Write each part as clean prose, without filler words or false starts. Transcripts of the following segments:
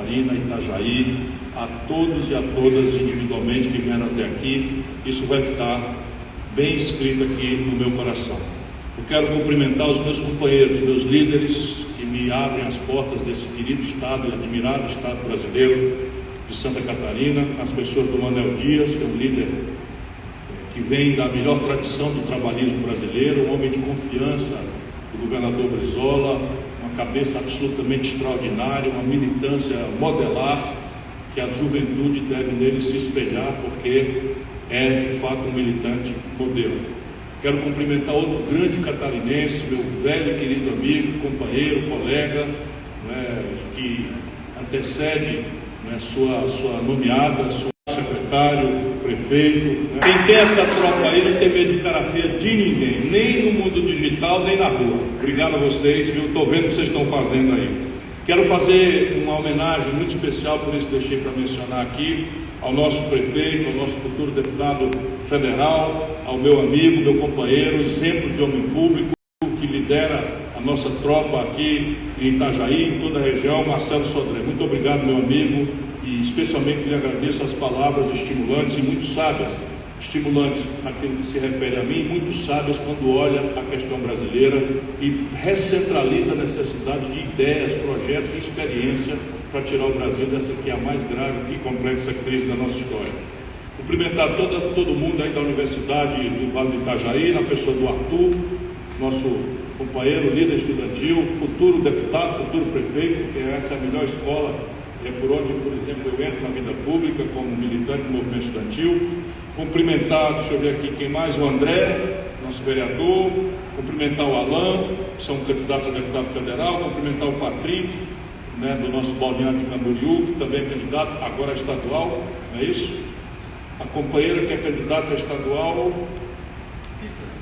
Catarina, Itajaí, a todos e a todas individualmente que vieram até aqui. Isso vai ficar bem escrito aqui no meu coração. Eu quero cumprimentar os meus companheiros, meus líderes, que me abrem as portas desse querido Estado, admirado Estado brasileiro de Santa Catarina, as pessoas do Manuel Dias, que é um líder que vem da melhor tradição do trabalhismo brasileiro, um homem de confiança do governador Brizola, uma cabeça absolutamente extraordinária, uma militância modelar, que a juventude deve nele se espelhar, porque é de fato um militante modelo. Quero cumprimentar outro grande catarinense, meu velho querido amigo, companheiro, colega, que antecede sua nomeada, seu secretário, prefeito. Quem tem essa tropa aí não tem medo de cara feia de ninguém, nem no mundo digital, nem na rua. Obrigado a vocês, viu? Estou vendo o que vocês estão fazendo aí. Quero fazer uma homenagem muito especial, por isso deixei para mencionar aqui, ao nosso prefeito, ao nosso futuro deputado federal, ao meu amigo, meu companheiro, exemplo de homem público, que lidera a nossa tropa aqui em Itajaí, em toda a região, Marcelo Sodré. Muito obrigado, meu amigo, e especialmente lhe agradeço as palavras estimulantes e muito sábias, estimulantes naquilo que se refere a mim, muito sábias quando olha a questão brasileira e recentraliza a necessidade de ideias, projetos e experiência para tirar o Brasil dessa que é a mais grave e complexa crise da nossa história. Cumprimentar todo mundo aí da Universidade do Vale do Itajaí, na pessoa do Arthur, nosso companheiro, líder estudantil, futuro deputado, futuro prefeito, porque essa é a melhor escola, é por onde, por exemplo, eu entro na vida pública como militante do movimento estudantil. Cumprimentar, deixa eu ver aqui quem mais, o André, nosso vereador, cumprimentar o Alain, que são candidatos a deputado federal, cumprimentar o Patrick, do nosso Balneário de Camboriú, que também é candidato, agora a estadual, não é isso? A companheira que é candidata a estadual,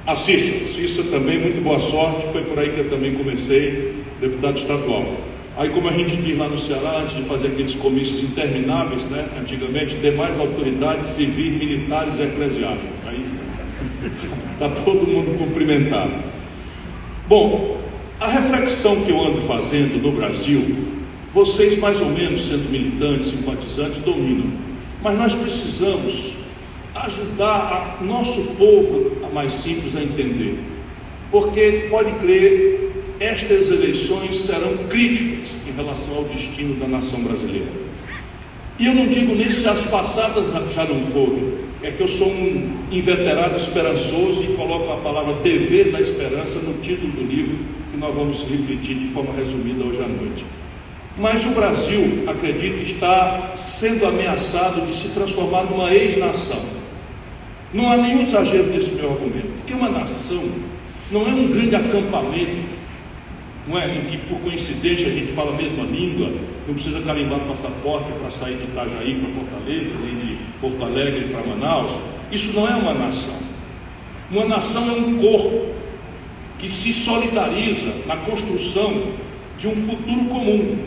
a Cissa também, muito boa sorte, foi por aí que eu também comecei, deputado estadual. Aí, como a gente diz lá no Ceará, antes de fazer aqueles comícios intermináveis, antigamente, demais autoridades civis, militares e eclesiásticas. Aí está todo mundo cumprimentado. Bom, a reflexão que eu ando fazendo no Brasil, vocês mais ou menos, sendo militantes, simpatizantes, dominam. Mas nós precisamos ajudar o nosso povo, a mais simples, a entender. Porque, pode crer, estas eleições serão críticas em relação ao destino da nação brasileira. E eu não digo nem se as passadas já não foram, é que eu sou um inveterado esperançoso e coloco a palavra dever da esperança no título do livro, que nós vamos refletir de forma resumida hoje à noite. Mas o Brasil, acredito, está sendo ameaçado de se transformar numa ex-nação. Não há nenhum exagero nesse meu argumento, porque uma nação não é um grande acampamento, não é? Em que, por coincidência, a gente fala a mesma língua, não precisa carimbar passaporte para sair de Itajaí para Fortaleza, nem de Porto Alegre para Manaus. Isso não é uma nação. Uma nação é um corpo que se solidariza na construção de um futuro comum,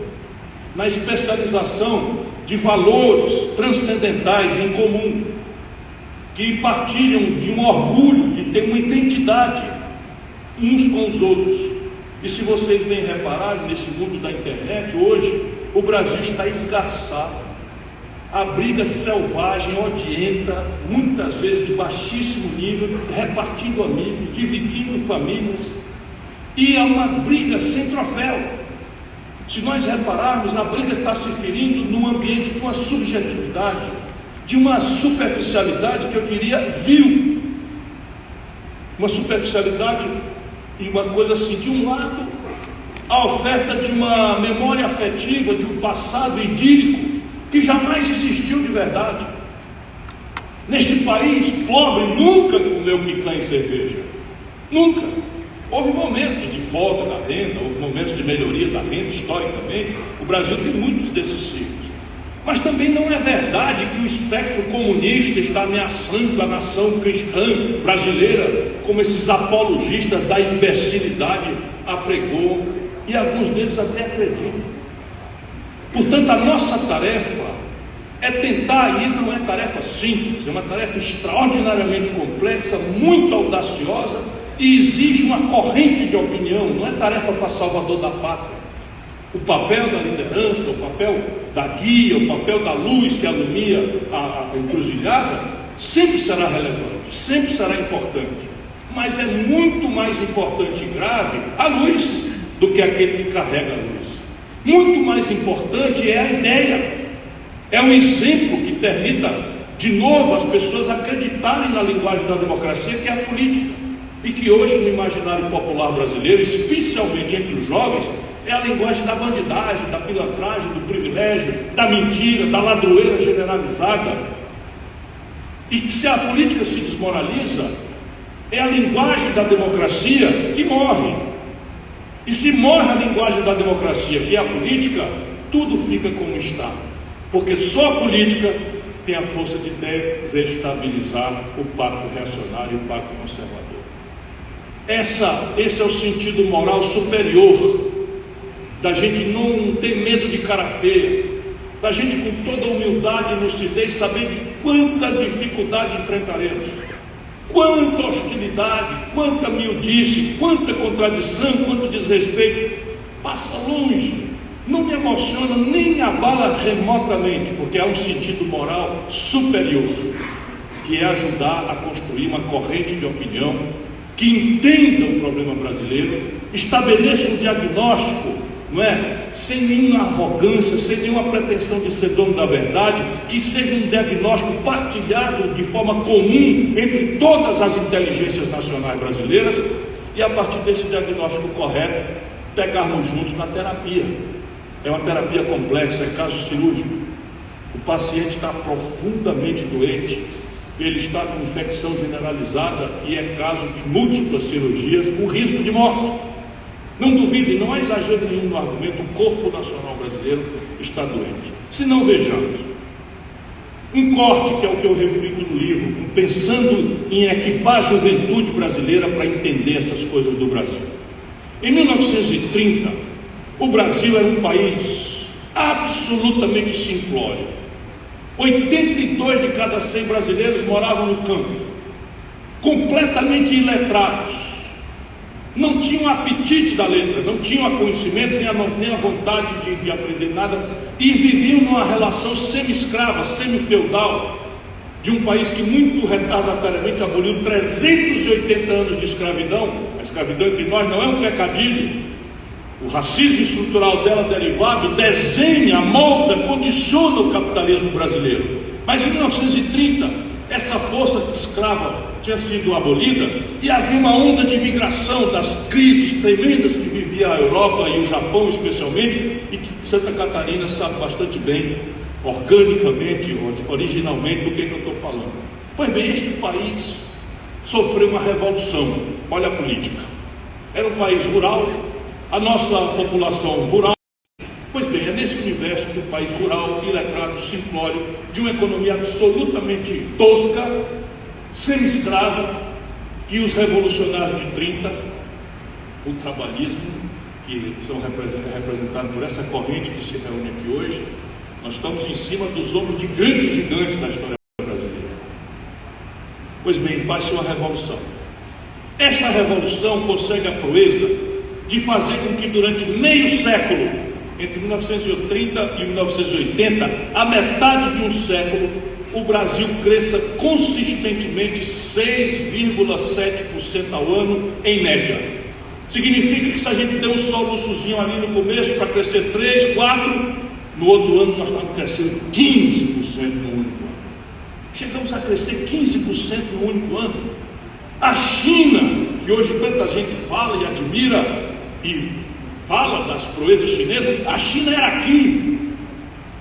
na especialização de valores transcendentais em comum, que partilham de um orgulho de ter uma identidade uns com os outros. E se vocês bem repararem, nesse mundo da internet, hoje, o Brasil está esgarçado. A briga selvagem, odienta, muitas vezes de baixíssimo nível, repartindo amigos, dividindo famílias. E é uma briga sem troféu. Se nós repararmos, a briga está se ferindo num ambiente de uma subjetividade, de uma superficialidade que eu diria vil. Uma superficialidade e uma coisa assim, de um lado, a oferta de uma memória afetiva, de um passado idílico, que jamais existiu de verdade. Neste país, pobre nunca comeu picanha e cerveja. Nunca. Houve momentos de folga da renda, houve momentos de melhoria da renda, historicamente. O Brasil tem muitos desses ciclos. Mas também não é verdade que o espectro comunista está ameaçando a nação cristã brasileira, como esses apologistas da imbecilidade apregou, e alguns deles até acreditam. Portanto, a nossa tarefa é tentar, e não é tarefa simples, é uma tarefa extraordinariamente complexa, muito audaciosa, e exige uma corrente de opinião, não é tarefa para salvador da pátria. O papel da liderança, o papel da guia, o papel da luz que alumia a encruzilhada, sempre será relevante, sempre será importante. Mas é muito mais importante e grave a luz do que aquele que carrega a luz. Muito mais importante é a ideia, é o exemplo que permita de novo as pessoas acreditarem na linguagem da democracia, que é a política, e que hoje no imaginário popular brasileiro, especialmente entre os jovens, é a linguagem da bandidagem, da pilantragem, do privilégio, da mentira, da ladroeira generalizada. E que se a política se desmoraliza, é a linguagem da democracia que morre. E se morre a linguagem da democracia, que é a política, tudo fica como está. Porque só a política tem a força de desestabilizar o pacto reacionário e o pacto conservador. Esse é o sentido moral superior da gente não ter medo de cara feia, da gente com toda humildade e lucidez saber de quanta dificuldade enfrentaremos, quanta hostilidade, quanta miudice, quanta contradição, quanto desrespeito passa longe, não me emociona nem me abala remotamente, porque há um sentido moral superior, que é ajudar a construir uma corrente de opinião que entenda o problema brasileiro, estabeleça um diagnóstico, não é? Sem nenhuma arrogância, sem nenhuma pretensão de ser dono da verdade, que seja um diagnóstico partilhado de forma comum entre todas as inteligências nacionais brasileiras, e a partir desse diagnóstico correto, pegarmos juntos na terapia. É uma terapia complexa, é caso cirúrgico. O paciente está profundamente doente, ele está com infecção generalizada e é caso de múltiplas cirurgias com risco de morte. Não duvidem, não há exagero nenhum no argumento, o corpo nacional brasileiro está doente. Se não, vejamos um corte, que é o que eu reflito no livro, pensando em equipar a juventude brasileira para entender essas coisas do Brasil. Em 1930, o Brasil era um país absolutamente simplório. 82 de cada 100 brasileiros moravam no campo, completamente iletrados, não tinham apetite da letra, não tinham conhecimento, nem a vontade de aprender nada, e viviam numa relação semi-escrava, semi-feudal, de um país que muito retardatoriamente aboliu 380 anos de escravidão. A escravidão entre nós não é um pecadilho. O racismo estrutural dela derivado desenha, molda, condiciona o capitalismo brasileiro. Mas em 1930, essa força escrava tinha sido abolida e havia uma onda de migração das crises tremendas que vivia a Europa e o Japão especialmente, e que Santa Catarina sabe bastante bem, organicamente, originalmente, do que eu estou falando. Pois bem, este país sofreu uma revolução. Olha a política. Era um país rural, a nossa população rural. Pois bem, é nesse universo de um país rural, iletrado, simplório, de uma economia absolutamente tosca, semi-escrava, que os revolucionários de 30, o trabalhismo, que são representados por essa corrente que se reúne aqui hoje, nós estamos em cima dos ombros de grandes gigantes da história brasileira. Pois bem, faz-se uma revolução. Esta revolução consegue a proeza de fazer com que durante meio século, entre 1930 e 1980, a metade de um século, o Brasil cresça consistentemente 6,7% ao ano, em média. Significa que se a gente der um soluçozinho ali no começo para crescer 3, 4, no outro ano nós estamos crescendo 15% no único ano. Chegamos a crescer 15% no único ano. A China, que hoje tanta gente fala e admira e fala das proezas chinesas, a China era aqui.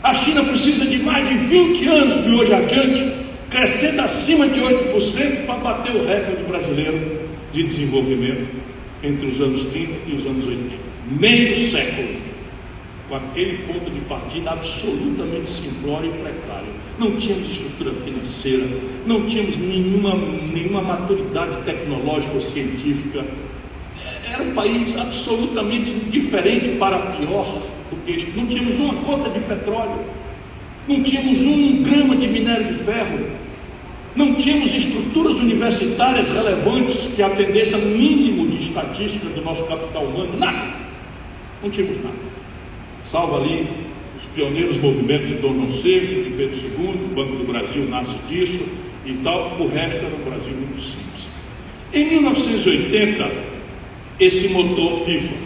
A China precisa de mais de 20 anos de hoje adiante, crescendo acima de 8% para bater o recorde brasileiro de desenvolvimento entre os anos 30 e os anos 80. Meio século, com aquele ponto de partida absolutamente simplório e precário. Não tínhamos estrutura financeira, não tínhamos nenhuma maturidade tecnológica ou científica. Era um país absolutamente diferente para pior do que este. Não tínhamos uma cota de petróleo, não tínhamos 1 grama de minério de ferro, não tínhamos estruturas universitárias relevantes que atendessem ao mínimo de estatística do nosso capital humano, nada, não tínhamos nada, salvo ali os pioneiros movimentos de Dom João VI, de Pedro II, o Banco do Brasil nasce disso e tal, o resto era um Brasil muito simples. Em 1980, esse motor pifa.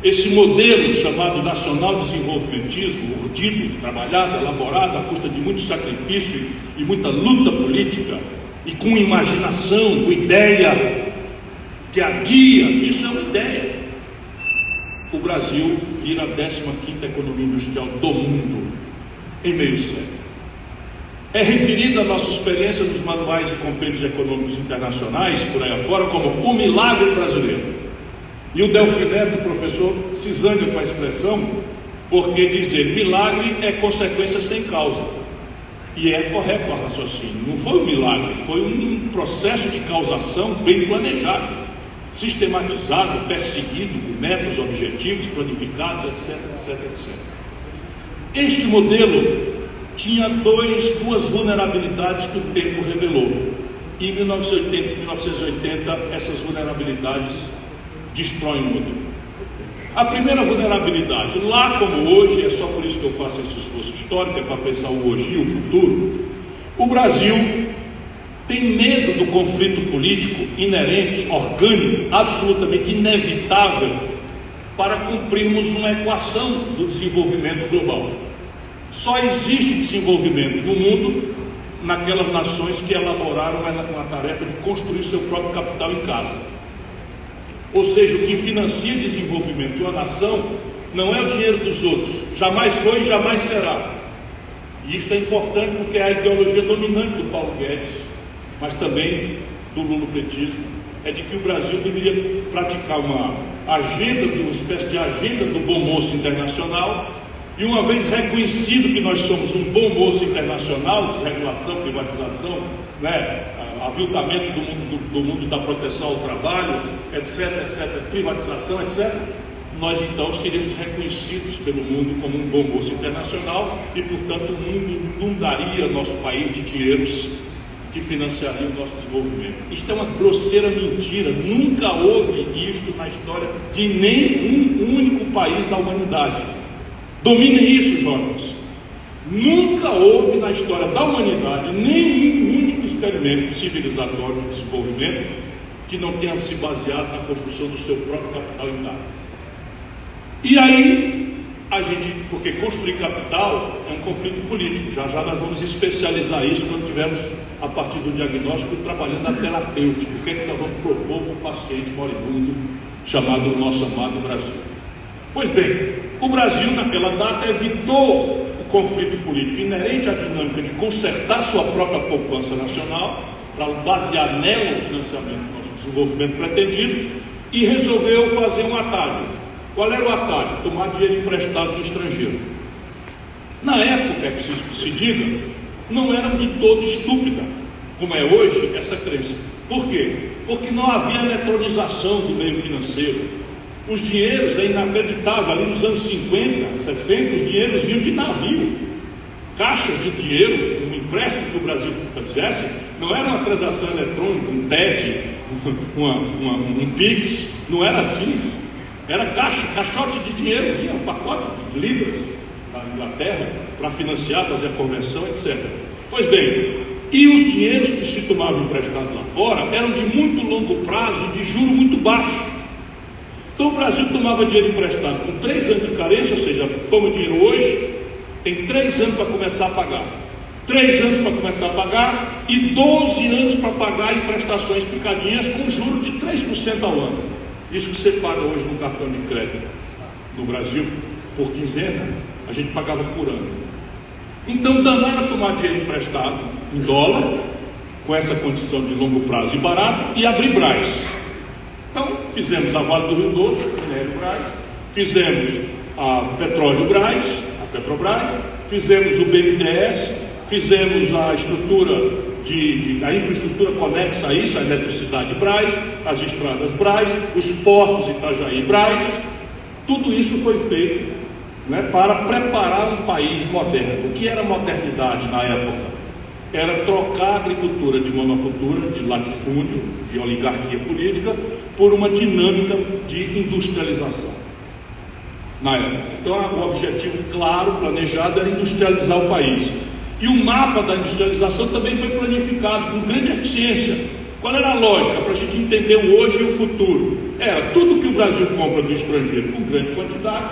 Esse modelo chamado nacional desenvolvimentismo, urdido, trabalhado, elaborado à custa de muito sacrifício e muita luta política, e com imaginação, com ideia, que a guia disso é uma ideia. O Brasil vira a 15ª economia industrial do mundo em meio século. É referida a nossa experiência nos manuais e compêndios econômicos internacionais, por aí afora, como o milagre brasileiro. E o Delfim Neto, o professor, se zanga com a expressão, porque dizer milagre é consequência sem causa. E é correto o raciocínio. Não foi um milagre, foi um processo de causação bem planejado, sistematizado, perseguido, com metas, objetivos, planificados, etc, etc, etc. Este modelo tinha duas vulnerabilidades que o tempo revelou. E em 1980, essas vulnerabilidades destroem o modelo. A primeira vulnerabilidade, lá como hoje, é só por isso que eu faço esse esforço histórico, é para pensar o hoje e o futuro. O Brasil tem medo do conflito político inerente, orgânico, absolutamente inevitável para cumprirmos uma equação do desenvolvimento global. Só existe desenvolvimento no mundo naquelas nações que elaboraram uma tarefa de construir seu próprio capital em casa. Ou seja, o que financia o desenvolvimento de uma nação não é o dinheiro dos outros, jamais foi e jamais será. E isso é importante porque é a ideologia dominante do Paulo Guedes, mas também do lulopetismo, é de que o Brasil deveria praticar uma espécie de agenda do bom moço internacional, e uma vez reconhecido que nós somos um bom moço internacional, desregulação, privatização, aviltamento do mundo da proteção ao trabalho, etc, etc, privatização, etc, nós então seríamos reconhecidos pelo mundo como um bom moço internacional e, portanto, o mundo inundaria nosso país de dinheiros que financiariam o nosso desenvolvimento. Isto é uma grosseira mentira. Nunca houve isto na história de nenhum único país da humanidade. Dominem isso, jovens. Nunca houve na história da humanidade nenhum único experimento civilizatório de desenvolvimento que não tenha se baseado na construção do seu próprio capital em casa. E aí, porque construir capital é um conflito político, já nós vamos especializar isso quando tivermos, a partir do diagnóstico, trabalhando na terapêutica, o que é que nós vamos propor para o paciente moribundo chamado nosso amado Brasil. Pois bem, o Brasil naquela data evitou o conflito político inerente à dinâmica de consertar sua própria poupança nacional, para basear nela o financiamento do nosso desenvolvimento pretendido, e resolveu fazer um atalho. Qual era o atalho? Tomar dinheiro emprestado do estrangeiro. Na época, é preciso que se diga, não era de todo estúpida, como é hoje, essa crença. Por quê? Porque não havia eletronização do meio financeiro. Os dinheiros, é inacreditável, ali nos anos 50, 60, os dinheiros vinham de navio. Caixas de dinheiro, um empréstimo que o Brasil fizesse, não era uma transação eletrônica, um TED, um PIX, não era assim. Era caixote de dinheiro, tinha um pacote de libras da Inglaterra para financiar, fazer a conversão, etc. Pois bem, e os dinheiros que se tomavam emprestados lá fora eram de muito longo prazo e de juro muito baixo. Então o Brasil tomava dinheiro emprestado com 3 anos de carência, ou seja, toma dinheiro hoje, tem 3 anos para começar a pagar. 3 anos para começar a pagar e 12 anos para pagar em prestações picadinhas com juros de 3% ao ano. Isso que você paga hoje no cartão de crédito no Brasil, por quinzena, a gente pagava por ano. Então, também era tomar dinheiro emprestado em dólar, com essa condição de longo prazo e barato, e abrir Brás. Então, fizemos a Vale do Rio Doce, Minério Brás, fizemos a Petróleo Brás, a Petrobras, fizemos o BNDES, fizemos a estrutura a infraestrutura conexa a isso, a eletricidade Brás, as estradas Brás, os portos Itajaí Brás. Tudo isso foi feito, para preparar um país moderno. O que era modernidade na época? Era trocar a agricultura de monocultura, de latifúndio, de oligarquia política, por uma dinâmica de industrialização. na época. Então, o objetivo claro, planejado, era industrializar o país. E o mapa da industrialização também foi planificado com grande eficiência. Qual era a lógica para a gente entender o hoje e o futuro? Era tudo que o Brasil compra do estrangeiro com grande quantidade,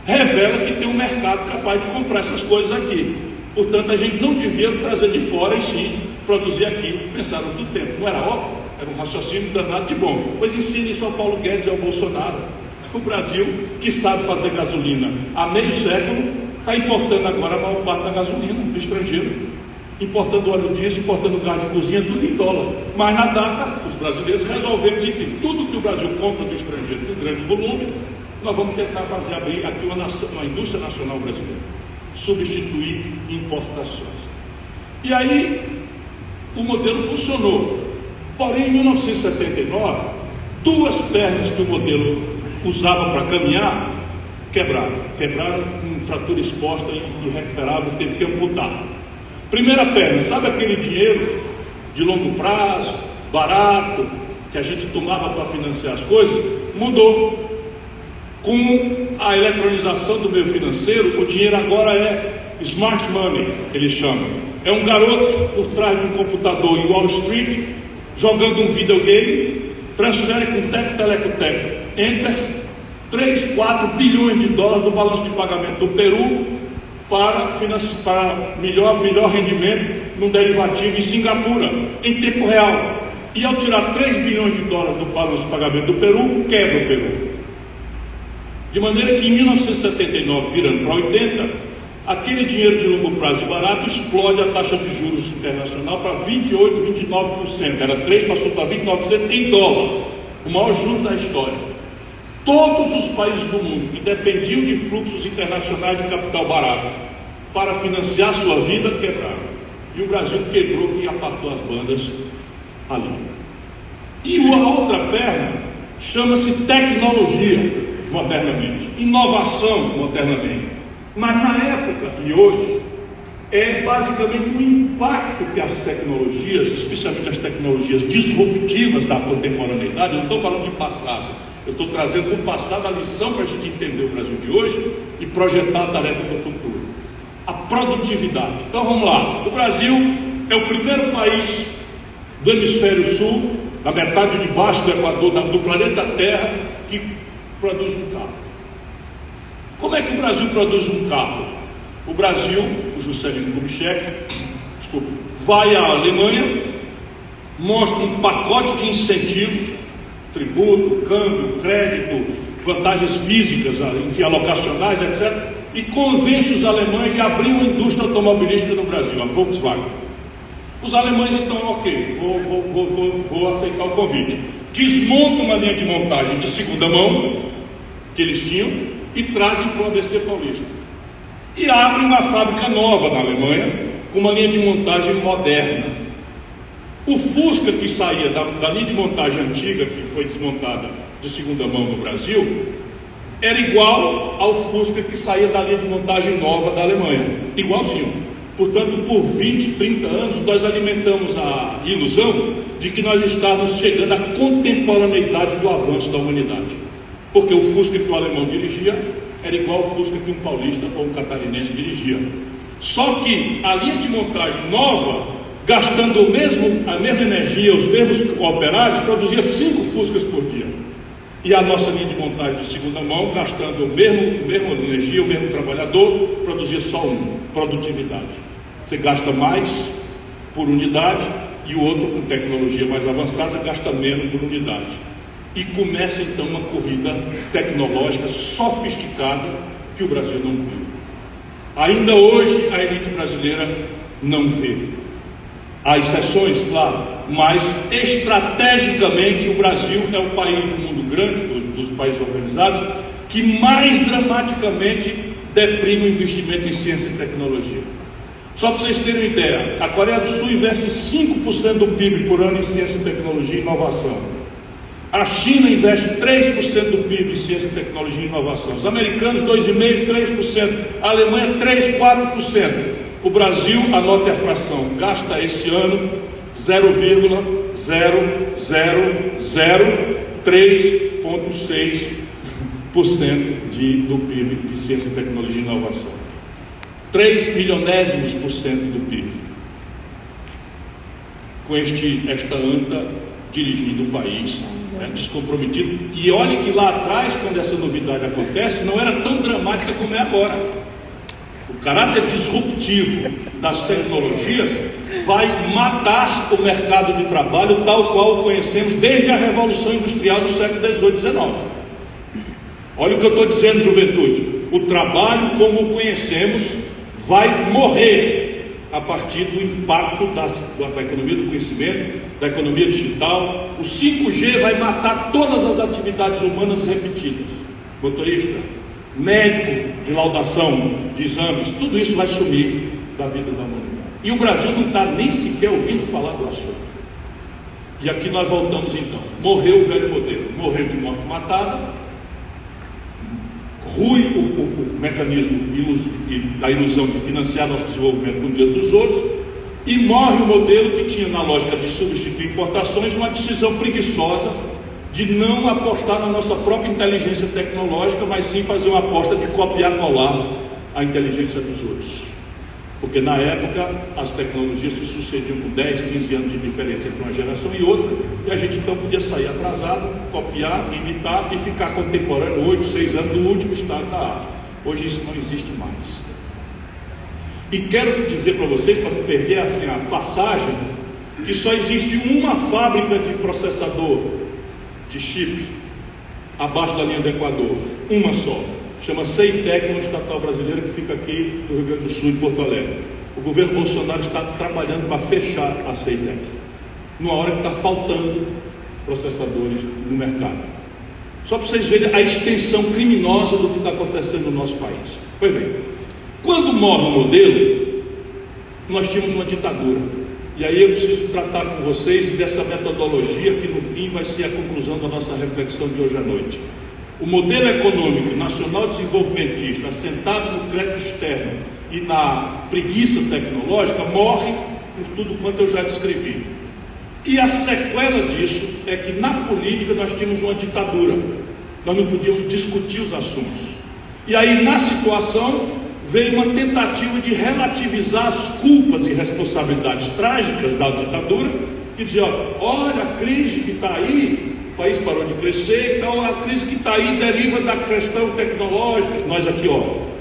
revela que tem um mercado capaz de comprar essas coisas aqui. Portanto, a gente não devia trazer de fora e sim produzir aqui. Pensávamos no tempo, não era óbvio? Era um raciocínio danado de bom. Pois ensine isso ao Paulo Guedes e ao Bolsonaro. O Brasil, que sabe fazer gasolina há meio século, está importando agora a maior parte da gasolina do estrangeiro, importando óleo diesel, importando gás de cozinha, tudo em dólar. Mas na data, os brasileiros resolvemos, enfim, tudo que o Brasil compra do estrangeiro em grande volume, nós vamos tentar fazer abrir aqui uma indústria nacional brasileira, substituir importações. E aí o modelo funcionou. Porém, em 1979, duas pernas que o modelo usava para caminhar quebraram com fratura exposta e irrecuperável, teve que amputar. Primeira perna, sabe aquele dinheiro de longo prazo, barato, que a gente tomava para financiar as coisas? Mudou. Com a eletronização do meio financeiro, o dinheiro agora é smart money, eles chamam. É um garoto por trás de um computador em Wall Street, jogando um videogame, transfere com teco-teleco-teco, enter, 3, 4 bilhões de dólares do balanço de pagamento do Peru para melhor rendimento num derivativo em Singapura, em tempo real. E ao tirar 3 bilhões de dólares do balanço de pagamento do Peru, quebra o Peru. De maneira que em 1979, virando para 80, aquele dinheiro de longo prazo e barato explode a taxa de juros internacional para 28%, 29%. Era 3%, passou para 29% em dólar, o maior juro da história. Todos os países do mundo que dependiam de fluxos internacionais de capital barato para financiar sua vida quebraram. E o Brasil quebrou e apartou as bandas ali. E a outra perna chama-se tecnologia, modernamente, inovação, modernamente. Mas na época e hoje, é basicamente o impacto que as tecnologias, especialmente as tecnologias disruptivas da contemporaneidade, eu não estou falando de passado, eu estou trazendo do passado a lição para a gente entender o Brasil de hoje e projetar a tarefa do futuro. A produtividade. Então vamos lá. O Brasil é o primeiro país do hemisfério sul, na metade de baixo do Equador, do planeta Terra, que produz um carro. Como é que o Brasil produz um carro? O Brasil, o Juscelino Kubitschek, vai à Alemanha, mostra um pacote de incentivos, tributo, câmbio, crédito, vantagens físicas, enfim, alocacionais, etc., e convence os alemães de abrir uma indústria automobilística no Brasil, a Volkswagen. Os alemães, então, ok, vou aceitar o convite. Desmontam uma linha de montagem de segunda mão, que eles tinham, e trazem para o ABC Paulista. E abrem uma fábrica nova na Alemanha, com uma linha de montagem moderna. O Fusca que saía da linha de montagem antiga, que foi desmontada de segunda mão no Brasil, era igual ao Fusca que saía da linha de montagem nova da Alemanha. Igualzinho. Portanto, por 20, 30 anos, nós alimentamos a ilusão de que nós estávamos chegando à contemporaneidade do avanço da humanidade. Porque o Fusca que o alemão dirigia era igual ao Fusca que um paulista ou um catarinense dirigia. Só que a linha de montagem nova, gastando a mesma energia, os mesmos operários, produzia 5 Fuscas por dia. E a nossa linha de montagem de segunda mão, gastando a mesma energia, o mesmo trabalhador, produzia só um. Produtividade. Você gasta mais por unidade e o outro, com tecnologia mais avançada, gasta menos por unidade. E começa então uma corrida tecnológica sofisticada que o Brasil não viu. Ainda hoje a elite brasileira não vê. Há exceções, claro, mas estrategicamente o Brasil é o país do mundo grande, dos países organizados, que mais dramaticamente deprime o investimento em ciência e tecnologia. Só para vocês terem uma ideia, a Coreia do Sul investe 5% do PIB por ano em ciência, tecnologia e inovação. A China investe 3% do PIB em ciência, tecnologia e inovação. Os americanos 2,5%, 3%. A Alemanha 3%, 4%. O Brasil, anote a fração, gasta esse ano 0,0003,6% do PIB de ciência, tecnologia e inovação. 3 milionésimos por cento do PIB. Com esta anta dirigindo o país, descomprometido. E olha que lá atrás, quando essa novidade acontece, não era tão dramática como é agora. O caráter disruptivo das tecnologias vai matar o mercado de trabalho tal qual o conhecemos desde a Revolução Industrial do século XVIII e XIX. Olha o que eu estou dizendo, juventude. O trabalho como o conhecemos vai morrer a partir do impacto da economia do conhecimento, da economia digital. O 5G vai matar todas as atividades humanas repetidas. Motorista, médico de laudação, de exames, tudo isso vai sumir da vida da humanidade. E o Brasil não está nem sequer ouvindo falar do assunto. E aqui nós voltamos então. Morreu o velho modelo, morreu de morte matada, rui o mecanismo da ilusão de financiar nosso desenvolvimento com o dinheiro dos outros, e morre o modelo que tinha na lógica de substituir importações uma decisão preguiçosa de não apostar na nossa própria inteligência tecnológica, mas sim fazer uma aposta de copiar-colar a inteligência dos outros. Porque na época as tecnologias se sucediam com 10, 15 anos de diferença entre uma geração e outra, e a gente então podia sair atrasado, copiar, imitar e ficar contemporâneo 8, 6 anos do último estado da arte. Hoje isso não existe mais. E quero dizer para vocês, para não perder assim a passagem, que só existe uma fábrica de processador de chip abaixo da linha do Equador, uma só. Chama Ceitec, uma estatal brasileira que fica aqui no Rio Grande do Sul, em Porto Alegre. O governo Bolsonaro está trabalhando para fechar a Ceitec, numa hora que está faltando processadores no mercado. Só para vocês verem a extensão criminosa do que está acontecendo no nosso país. Pois bem, quando morre o modelo, nós tínhamos uma ditadura. E aí eu preciso tratar com vocês dessa metodologia que no fim vai ser a conclusão da nossa reflexão de hoje à noite. O modelo econômico nacional desenvolvimentista, assentado no crédito externo e na preguiça tecnológica, morre por tudo quanto eu já descrevi. E a sequela disso é que na política nós tínhamos uma ditadura. Nós não podíamos discutir os assuntos. E aí na situação veio uma tentativa de relativizar as culpas e responsabilidades trágicas da ditadura e dizer, olha a crise que está aí, o país parou de crescer, então a crise que está aí deriva da questão tecnológica. Nós aqui,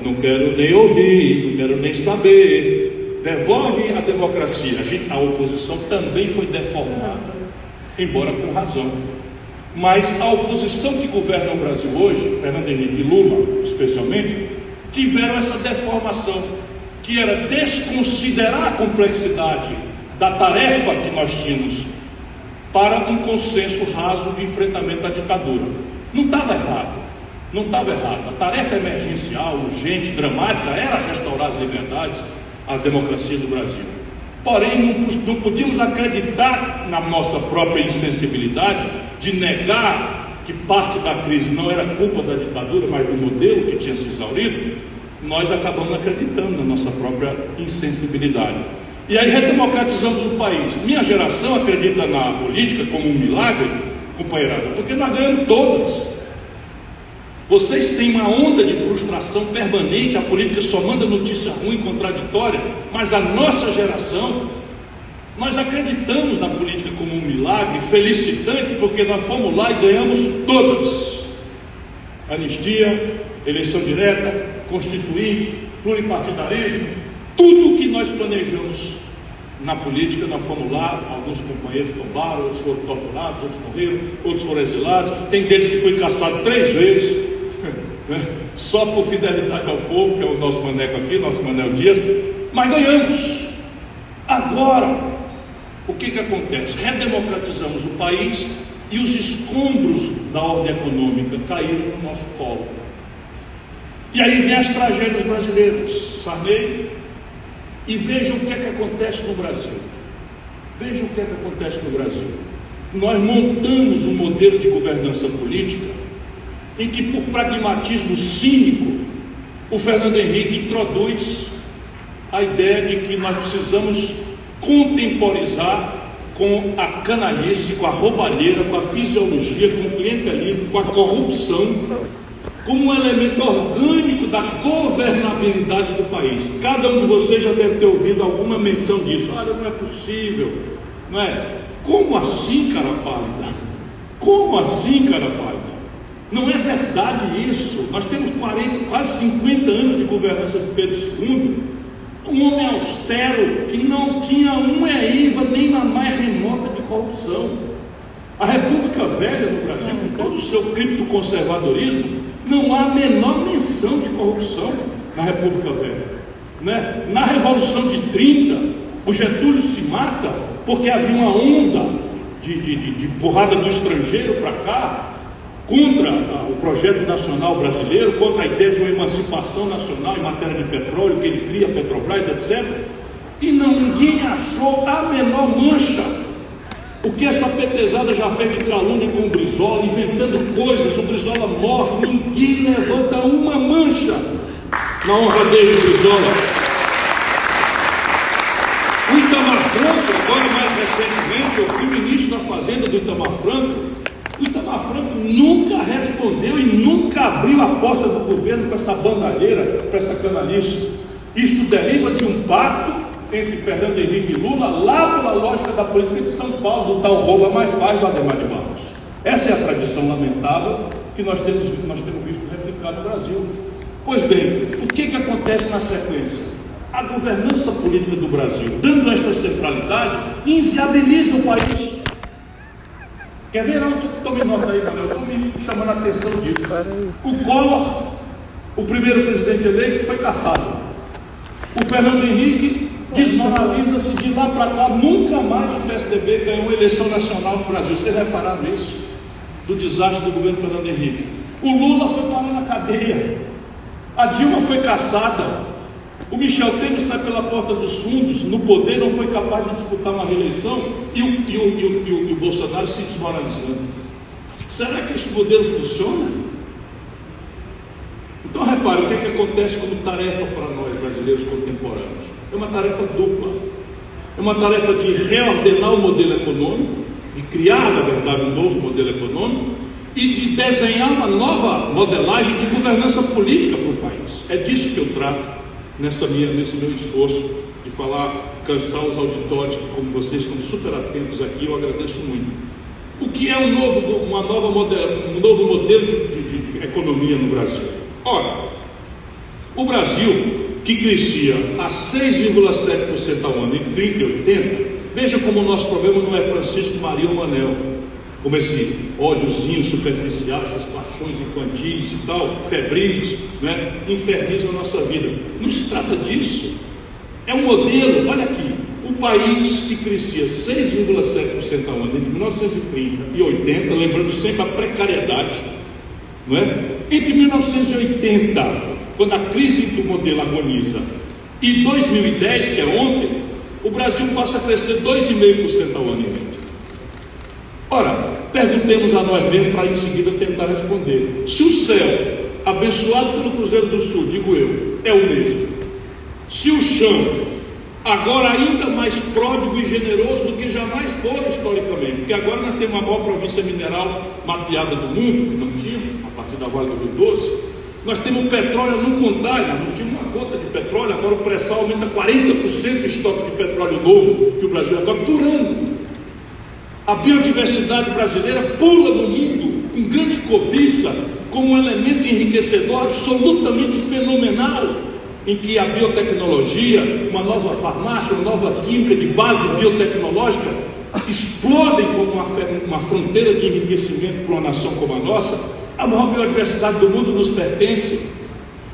não quero nem ouvir, não quero nem saber. Devolve a democracia. A oposição também foi deformada, embora com razão. Mas a oposição que governa o Brasil hoje, Fernando Henrique e Lula, especialmente, tiveram essa deformação, que era desconsiderar a complexidade da tarefa que nós tínhamos para um consenso raso de enfrentamento à ditadura. Não estava errado, não estava errado. A tarefa emergencial, urgente, dramática, era restaurar as liberdades, a democracia do Brasil. Porém, não podíamos acreditar na nossa própria insensibilidade de negar que parte da crise não era culpa da ditadura, mas do modelo que tinha se exaurido. Nós acabamos acreditando na nossa própria insensibilidade. E aí redemocratizamos o país. Minha geração acredita na política como um milagre, companheirada, porque nós ganhamos todas. Vocês têm uma onda de frustração permanente, a política só manda notícia ruim, contraditória, mas a nossa geração, nós acreditamos na política como um milagre, felicitante, porque nós fomos lá e ganhamos todas. Anistia, eleição direta, constituinte, pluripartidarismo, tudo o que nós planejamos na política, nós fomos lá, alguns companheiros tombaram, outros foram torturados, outros morreram, outros foram exilados, tem deles que foi caçado 3 vezes, só por fidelidade ao povo, que é o nosso maneco aqui, nosso Manel Dias, mas ganhamos. Agora, o que acontece? Redemocratizamos o país e os escombros da ordem econômica caíram no nosso colo. E aí vem as tragédias brasileiras, Sarney, e vejam o que acontece no Brasil. Vejam o que acontece no Brasil. Nós montamos um modelo de governança política em que, por pragmatismo cínico, o Fernando Henrique introduz a ideia de que nós precisamos contemporizar com a canalice, com a roubalheira, com a fisiologia, com o clientelismo, com a corrupção como um elemento orgânico da governabilidade do país. Cada um de vocês já deve ter ouvido alguma menção disso. Olha, não é possível, não é? Como assim, cara pálida? Como assim, cara pálida? Não é verdade isso. Nós temos 40, quase 50 anos de governança de Pedro II, um homem austero que não tinha uma EIVA nem na mais remota de corrupção. A República Velha no Brasil, com todo o seu criptoconservadorismo, não há a menor menção de corrupção na República Velha, né? Na Revolução de 30, o Getúlio se mata porque havia uma onda de porrada do estrangeiro para cá, contra o projeto nacional brasileiro, contra a ideia de uma emancipação nacional em matéria de petróleo, que ele cria a Petrobras, etc. E ninguém achou a menor mancha. O que essa petezada já fez de calúnia com o Brizola, inventando coisas, o Brizola morre, ninguém levanta uma mancha na honra dele, Brizola. O Itamar Franco, agora mais recentemente, eu fui ministro da Fazenda do Itamar Franco. O Itamar Franco nunca respondeu e nunca abriu a porta do governo para essa bandalheira, para essa canalice. Isto deriva de um pacto entre Fernando Henrique e Lula, lá pela lógica da política de São Paulo, do tal rouba mais faz do Adhemar de Barros. Essa é a tradição lamentável que nós temos visto replicar no Brasil. Pois bem, o que acontece na sequência? A governança política do Brasil, dando esta centralidade, inviabiliza o país. Quer ver? Não, tome nota aí, eu estou me chamando a atenção disso. O Collor, o primeiro presidente eleito, foi cassado. O Fernando Henrique desmoraliza-se de lá para cá, nunca mais o PSDB ganhou uma eleição nacional no Brasil. Vocês repararam isso? Do desastre do governo Fernando Henrique. O Lula foi parar na cadeia. A Dilma foi cassada. O Michel Temer sai pela porta dos fundos, no poder não foi capaz de disputar uma reeleição e o Bolsonaro se desmoralizando. Será que este modelo funciona? Então repare, o que acontece como tarefa para nós brasileiros contemporâneos? É uma tarefa dupla. É uma tarefa de reordenar o modelo econômico, de criar, na verdade, um novo modelo econômico e de desenhar uma nova modelagem de governança política para o país. É disso que eu trato nesse meu esforço de falar, cansar os auditórios, que como vocês estão super atentos aqui, eu agradeço muito. O que é um novo modelo de economia no Brasil? Ora, o Brasil, que crescia a 6,7% ao ano em 30 e 80, veja como o nosso problema não é Francisco Maria ou Manel, como esse ódiozinho superficial, essas paixões infantis e tal, febris, né, infernizam a nossa vida. Não se trata disso. É um modelo, olha aqui, o país que crescia 6,7% ao ano entre 1930 e 80, lembrando sempre a precariedade, não é? Entre 1980, quando a crise do modelo agoniza, e 2010, que é ontem, o Brasil passa a crescer 2,5% ao ano em média. Ora, perguntemos a nós mesmos para em seguida tentar responder. Se o céu, abençoado pelo Cruzeiro do Sul, digo eu, é o mesmo, se o chão, agora ainda mais pródigo e generoso do que jamais foi historicamente, porque agora nós temos a maior província mineral mapeada do mundo, que não tinha, a partir da Vale do Rio Doce. Nós temos petróleo num contágio, não tinha uma gota de petróleo, agora o pré-sal aumenta 40% o estoque de petróleo novo que o Brasil agora por ano. A biodiversidade brasileira pula no mundo com grande cobiça, como um elemento enriquecedor absolutamente fenomenal, em que a biotecnologia, uma nova farmácia, uma nova química de base biotecnológica explodem como uma fronteira de enriquecimento para uma nação como a nossa. A maior biodiversidade do mundo nos pertence.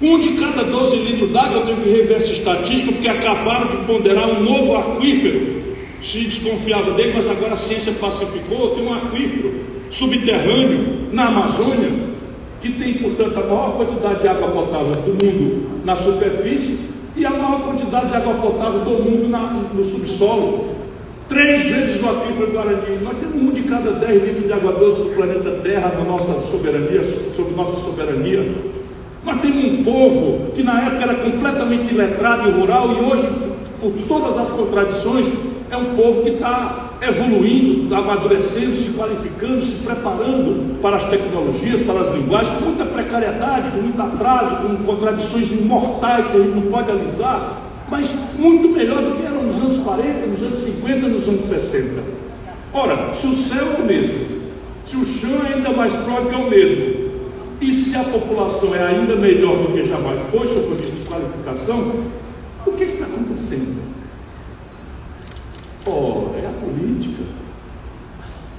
1 de cada 12 litros d'água, eu tenho que rever essa estatística, porque acabaram de ponderar um novo aquífero. Se desconfiava dele, mas agora a ciência pacificou. Tem um aquífero subterrâneo na Amazônia, que tem, portanto, a maior quantidade de água potável do mundo na superfície e a maior quantidade de água potável do mundo no subsolo. 3 vezes o aquífero do Guarani. Nós temos 1 de cada 10 litros de água doce do planeta Terra na nossa soberania, sobre nossa soberania. Nós temos um povo que na época era completamente iletrado e rural, e hoje, por todas as contradições, é um povo que está evoluindo, amadurecendo, se qualificando, se preparando para as tecnologias, para as linguagens, com muita precariedade, com muito atraso, com contradições mortais que a gente não pode alisar, mas muito melhor do que era nos anos 40, nos anos 50, nos anos 60. Ora, se o céu é o mesmo, se o chão é ainda mais próximo que é o mesmo, e se a população é ainda melhor do que jamais foi, sob o ponto de vista de qualificação, o que está acontecendo? Ora, é a política.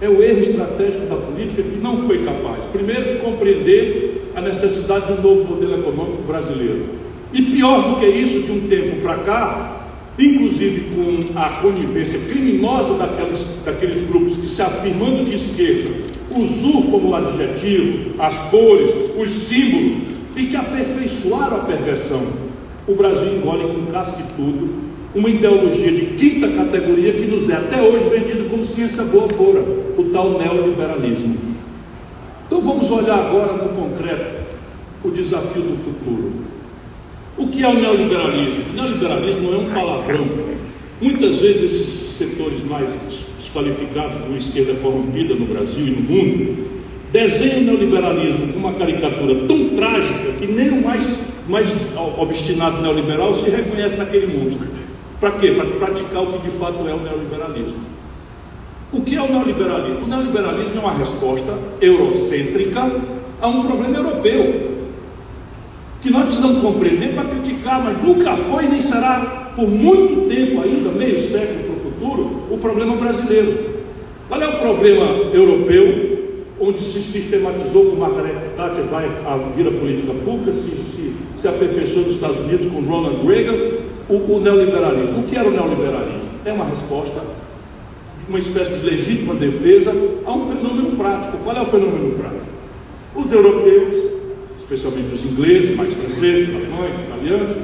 É o erro estratégico da política que não foi capaz, primeiro, de compreender a necessidade de um novo modelo econômico brasileiro. E pior do que isso, de um tempo para cá, inclusive com a conivência criminosa daqueles grupos que, se afirmando de esquerda, usurpam o adjetivo, as cores, os símbolos, e que aperfeiçoaram a perversão. O Brasil engole com casca e tudo uma ideologia de quinta categoria que nos é até hoje vendida como ciência boa fora, o tal neoliberalismo. Então vamos olhar agora no concreto o desafio do futuro. O que é o neoliberalismo? O neoliberalismo não é um palavrão. Muitas vezes esses setores mais desqualificados de uma esquerda corrompida no Brasil e no mundo desenham o neoliberalismo com uma caricatura tão trágica que nem o mais obstinado neoliberal se reconhece naquele monstro. Para quê? Para praticar o que de fato é o neoliberalismo. O que é o neoliberalismo? O neoliberalismo é uma resposta eurocêntrica a um problema europeu, que nós precisamos compreender para criticar, mas nunca foi nem será por muito tempo ainda, meio século para o futuro, o problema brasileiro. Qual é o problema europeu, onde se sistematizou com Margaret Thatcher, vai vir a política pública, se aperfeiçoou nos Estados Unidos com Ronald Reagan, o neoliberalismo? O que era o neoliberalismo? É uma resposta, uma espécie de legítima defesa a um fenômeno prático. Qual é o fenômeno prático? Os europeus, especialmente os ingleses, mais franceses, alemães, italianos,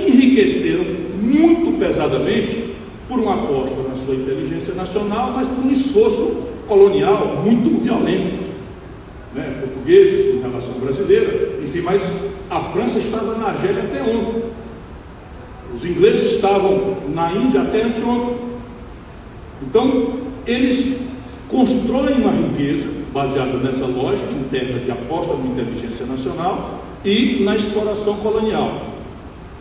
enriqueceram muito pesadamente por uma aposta na sua inteligência nacional, mas por um esforço colonial muito violento, portugueses em relação brasileira, enfim, mas a França estava na Argélia até ontem, os ingleses estavam na Índia até anteontem. Então eles constroem uma riqueza baseada nessa lógica interna de aposta na inteligência nacional e na exploração colonial.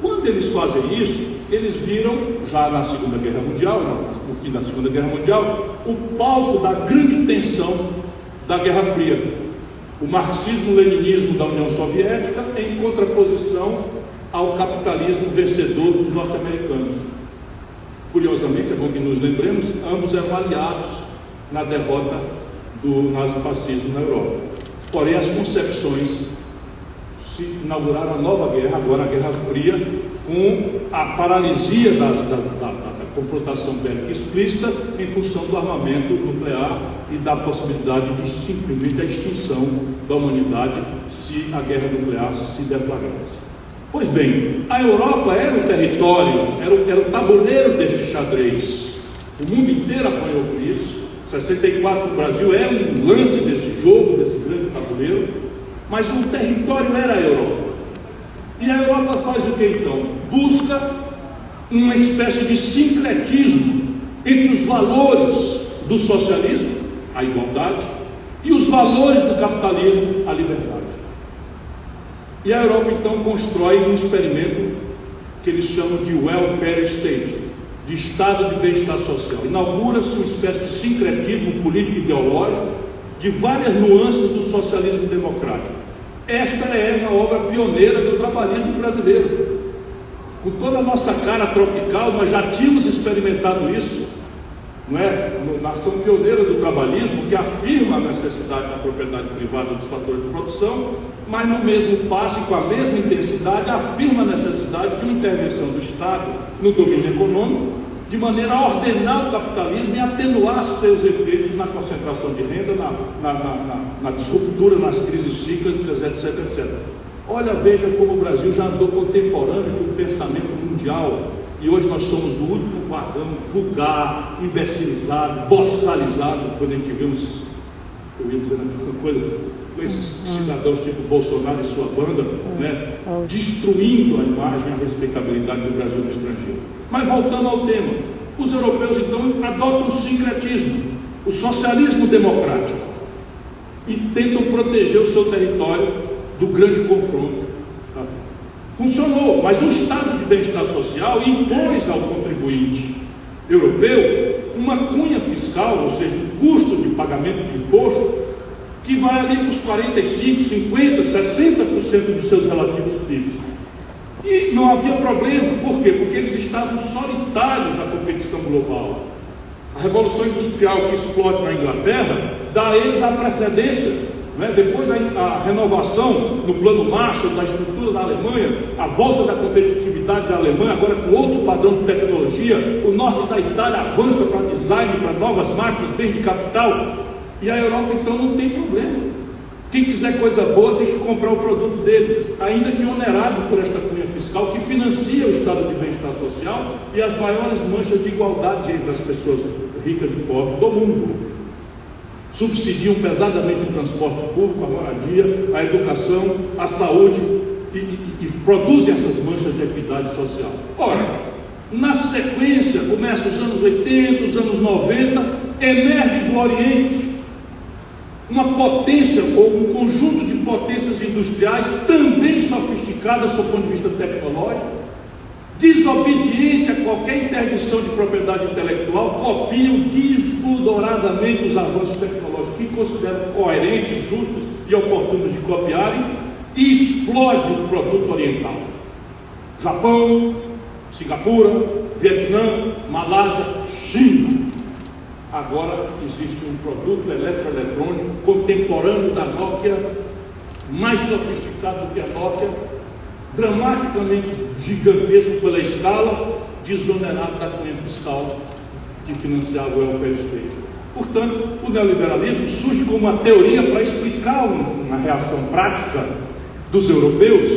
Quando eles fazem isso, eles viram, já na Segunda Guerra Mundial, no fim da Segunda Guerra Mundial, o palco da grande tensão da Guerra Fria. O marxismo-leninismo da União Soviética em contraposição ao capitalismo vencedor dos norte-americanos. Curiosamente, é bom que nos lembremos, ambos eram aliados na derrota do nazifascismo na Europa. Porém, as concepções se inauguraram a nova guerra, agora a Guerra Fria, com a paralisia da confrontação bélica explícita em função do armamento nuclear e da possibilidade de simplesmente a extinção da humanidade se a guerra nuclear se deflagrasse. Pois bem, a Europa era o território, era o tabuleiro deste xadrez. O mundo inteiro apanhou por isso. 64 no Brasil é um lance desse jogo, desse grande tabuleiro, mas o território era a Europa. E a Europa faz o que então? Busca uma espécie de sincretismo entre os valores do socialismo, a igualdade, e os valores do capitalismo, a liberdade. E a Europa então constrói um experimento que eles chamam de welfare state, de estado de bem-estar social. Inaugura-se uma espécie de sincretismo político e ideológico de várias nuances do socialismo democrático. Esta é uma obra pioneira do trabalhismo brasileiro. Com toda a nossa cara tropical, nós já tínhamos experimentado isso, nação pioneira do trabalhismo, que afirma a necessidade da propriedade privada dos fatores de produção, mas no mesmo passo e com a mesma intensidade afirma a necessidade de uma intervenção do Estado no domínio econômico, de maneira a ordenar o capitalismo e atenuar seus efeitos na concentração de renda, na disruptura, nas crises cíclicas, etc, etc. Olha, veja como o Brasil já andou contemporâneo de um pensamento mundial, e hoje nós somos o único vagão vulgar, imbecilizado, boçalizado, quando a gente vê eu ia dizer uma coisa, com esses cidadãos tipo Bolsonaro e sua banda, destruindo a imagem e a respeitabilidade do Brasil no estrangeiro. Mas voltando ao tema, Os europeus, então, adotam o sincretismo, o socialismo democrático, e tentam proteger o seu território do grande confronto. Tá? Funcionou, mas o estado de bem-estar social impôs ao contribuinte europeu uma cunha fiscal, ou seja, um custo de pagamento de imposto, que vai ali para os 45%, 50%, 60% dos seus relativos PIBs. E não havia problema, por quê? Porque eles estavam solitários na competição global. A Revolução Industrial que explode na Inglaterra dá a eles a precedência, né? Depois a renovação do plano Marshall, da estrutura da Alemanha, a volta da competitividade da Alemanha, agora com outro padrão de tecnologia, o norte da Itália avança para design, para novas máquinas, bens de capital, e a Europa então não tem problema. Quem quiser coisa boa tem que comprar o produto deles, ainda que onerado por esta cunha fiscal que financia o estado de bem-estar social e as maiores manchas de igualdade entre as pessoas ricas e pobres do mundo. Subsidiam pesadamente o transporte público, a moradia, a educação, a saúde e produzem essas manchas de equidade social. Ora, na sequência, começa os anos 80, os anos 90, emerge do Oriente uma potência ou um conjunto de potências industriais também sofisticadas do ponto de vista tecnológico, desobediente a qualquer interdição de propriedade intelectual, copiam despudoradamente os avanços tecnológicos que consideram coerentes, justos e oportunos de copiarem, e explode o produto oriental. Japão, Singapura, Vietnã, Malásia, China. Agora existe um produto eletroeletrônico contemporâneo da Nokia, mais sofisticado do que a Nokia, dramaticamente gigantesco pela escala, desonerado da cunha fiscal que financiava o welfare state. Portanto, o neoliberalismo surge como uma teoria para explicar uma reação prática dos europeus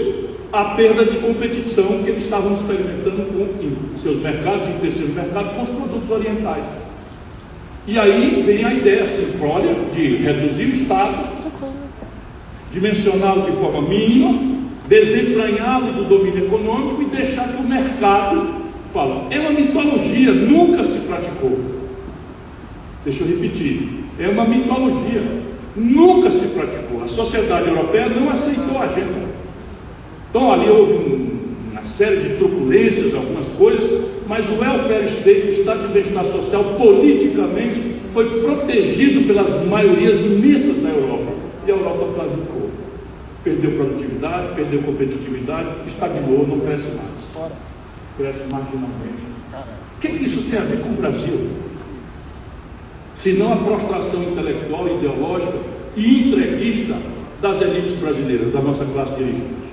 à perda de competição que eles estavam experimentando em seus mercados, em terceiros mercados, com os produtos orientais. E aí vem a ideia simplória de reduzir o Estado, dimensioná-lo de forma mínima, desentranhá-lo do domínio econômico e deixar que o mercado fala. É uma mitologia, nunca se praticou. Deixa eu repetir, é uma mitologia, nunca se praticou. A sociedade europeia não aceitou a agenda. Então ali houve uma série de turbulências, algumas coisas, mas o welfare state, o estado de bem-estar social, politicamente foi protegido pelas maiorias imensas da Europa, e a Europa claudicou, perdeu produtividade, perdeu competitividade, estagnou, não cresce mais, cresce marginalmente. O que isso tem a ver com o Brasil? Senão a prostração intelectual, ideológica e entreguista das elites brasileiras, da nossa classe dirigente.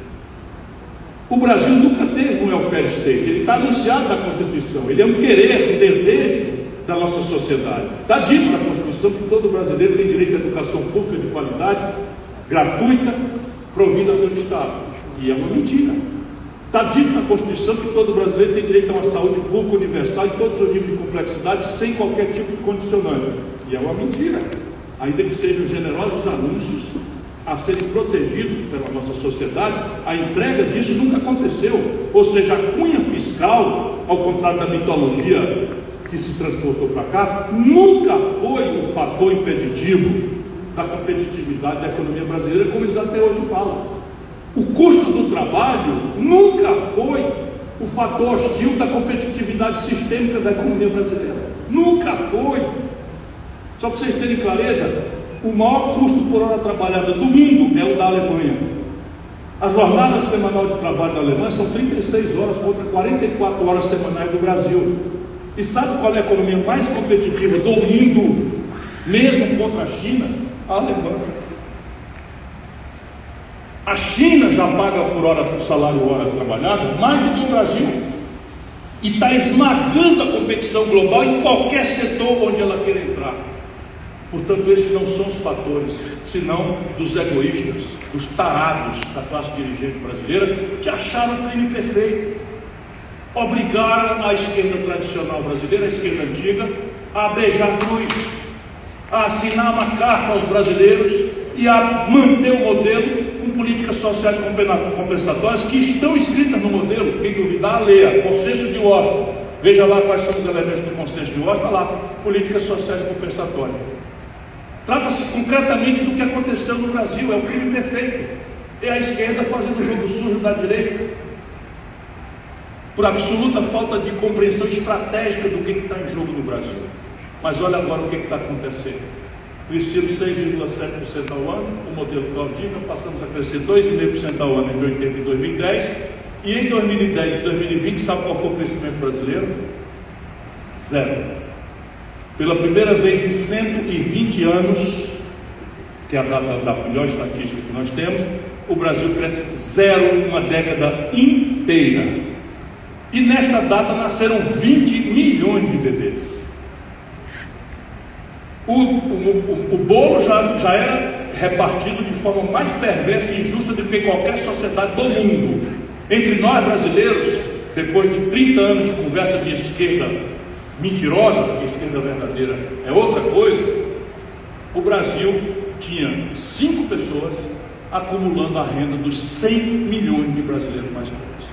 O Brasil nunca teve um welfare state, ele está anunciado na Constituição, ele é um querer, um desejo da nossa sociedade. Está dito na Constituição que todo brasileiro tem direito à educação pública de qualidade, gratuita, provida pelo Estado. E é uma mentira. Está dito na Constituição que todo brasileiro tem direito a uma saúde pública universal em todos os níveis de complexidade, sem qualquer tipo de condicionante. E é uma mentira. Ainda que sejam generosos anúncios a serem protegidos pela nossa sociedade, a entrega disso nunca aconteceu. Ou seja, a cunha fiscal, ao contrário da mitologia que se transportou para cá, nunca foi um fator impeditivo da competitividade da economia brasileira, como eles até hoje falam. O custo do trabalho nunca foi o fator hostil da competitividade sistêmica da economia brasileira. Nunca foi. Só para vocês terem clareza, o maior custo por hora trabalhada do mundo é o da Alemanha. A jornada semanal de trabalho da Alemanha são 36 horas contra 44 horas semanais do Brasil. E sabe qual é a economia mais competitiva do mundo, mesmo contra a China? A Alemanha. A China já paga por hora, por salário hora trabalhada, mais do que o Brasil. E está esmagando a competição global em qualquer setor onde ela queira entrar. Portanto, esses não são os fatores, senão dos egoístas, dos tarados da classe dirigente brasileira, que acharam o crime perfeito. Obrigaram a esquerda tradicional brasileira, a esquerda antiga, a beijar cruz, a assinar uma carta aos brasileiros e a manter o modelo com políticas sociais compensatórias que estão escritas no modelo. Quem duvidar, leia. Consenso de Washington, Veja lá quais são os elementos do consenso de Washington, lá, políticas sociais compensatórias. Trata-se concretamente do que aconteceu no Brasil, é o crime perfeito. É a esquerda fazendo o jogo sujo da direita, por absoluta falta de compreensão estratégica do que está em jogo no Brasil. Mas olha agora o que está acontecendo. Cresceram 6,7% ao ano, o modelo Claudina, passamos a crescer 2,5% ao ano em 2080 e 2010, e em 2010 e 2020, sabe qual foi o crescimento brasileiro? Zero. Pela primeira vez em 120 anos, que é a data da melhor estatística que nós temos, o Brasil cresce zero uma década inteira. E nesta data nasceram 20 milhões de bebês. O bolo já era repartido de forma mais perversa e injusta do que qualquer sociedade do mundo. Entre nós brasileiros, depois de 30 anos de conversa de esquerda mentirosa, porque esquerda verdadeira é outra coisa, o Brasil tinha 5 pessoas acumulando a renda dos 100 milhões de brasileiros mais pobres.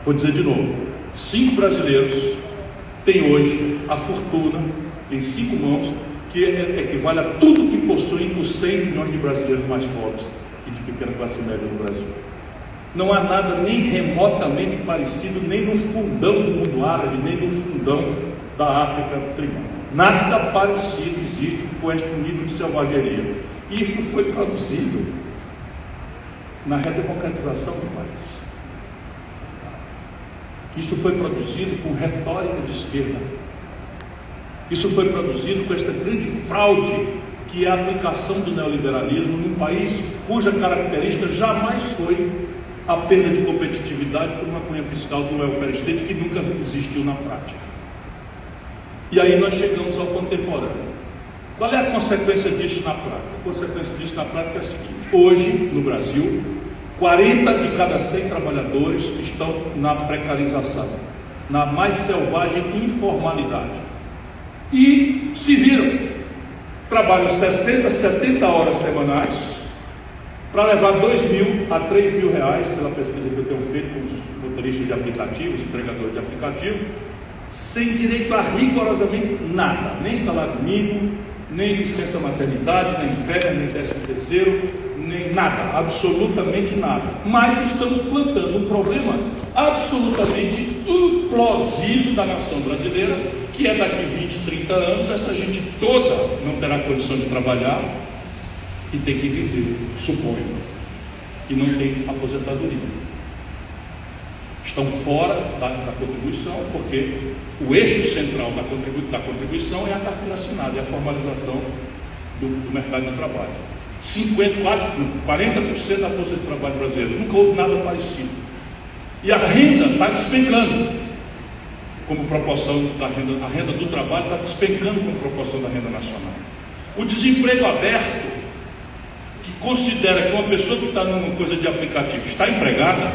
Vou dizer de novo, 5 brasileiros têm hoje a fortuna em 5 mãos, que equivale a tudo que possuem os 100 milhões de brasileiros mais pobres e de pequena classe média no Brasil. Não há nada nem remotamente parecido, nem no fundão do mundo árabe, nem no fundão da África primária. Nada parecido existe com este nível de selvageria. E isto foi traduzido na redemocratização do país. Isto foi produzido com retórica de esquerda. Isso foi produzido com esta grande fraude que é a aplicação do neoliberalismo num país cuja característica jamais foi a perda de competitividade por uma cunha fiscal do welfare state que nunca existiu na prática. E aí nós chegamos ao contemporâneo. Qual é a consequência disso na prática? A consequência disso na prática é a seguinte: hoje, no Brasil, 40 de cada 100 trabalhadores estão na precarização, na mais selvagem informalidade. E se viram, trabalham 60, 70 horas semanais para levar 2.000 a 3.000 reais, pela pesquisa que eu tenho feito com os motoristas de aplicativos, entregadores de aplicativo, sem direito a rigorosamente nada, nem salário mínimo, nem licença maternidade, nem férias, nem 13º, nem nada, absolutamente nada. Mas estamos plantando um problema absolutamente implosivo da nação brasileira, que é daqui 20, 30 anos, essa gente toda não terá condição de trabalhar e tem que viver, suponho, e não tem aposentadoria. Estão fora da contribuição, porque o eixo central da contribuição é a carteira assinada, é a formalização do mercado de trabalho. 40% da força de trabalho brasileira, nunca houve nada parecido. E a renda está despencando, como proporção da renda, a renda do trabalho está despencando como proporção da renda nacional. O desemprego aberto, que considera que uma pessoa que está numa coisa de aplicativo está empregada,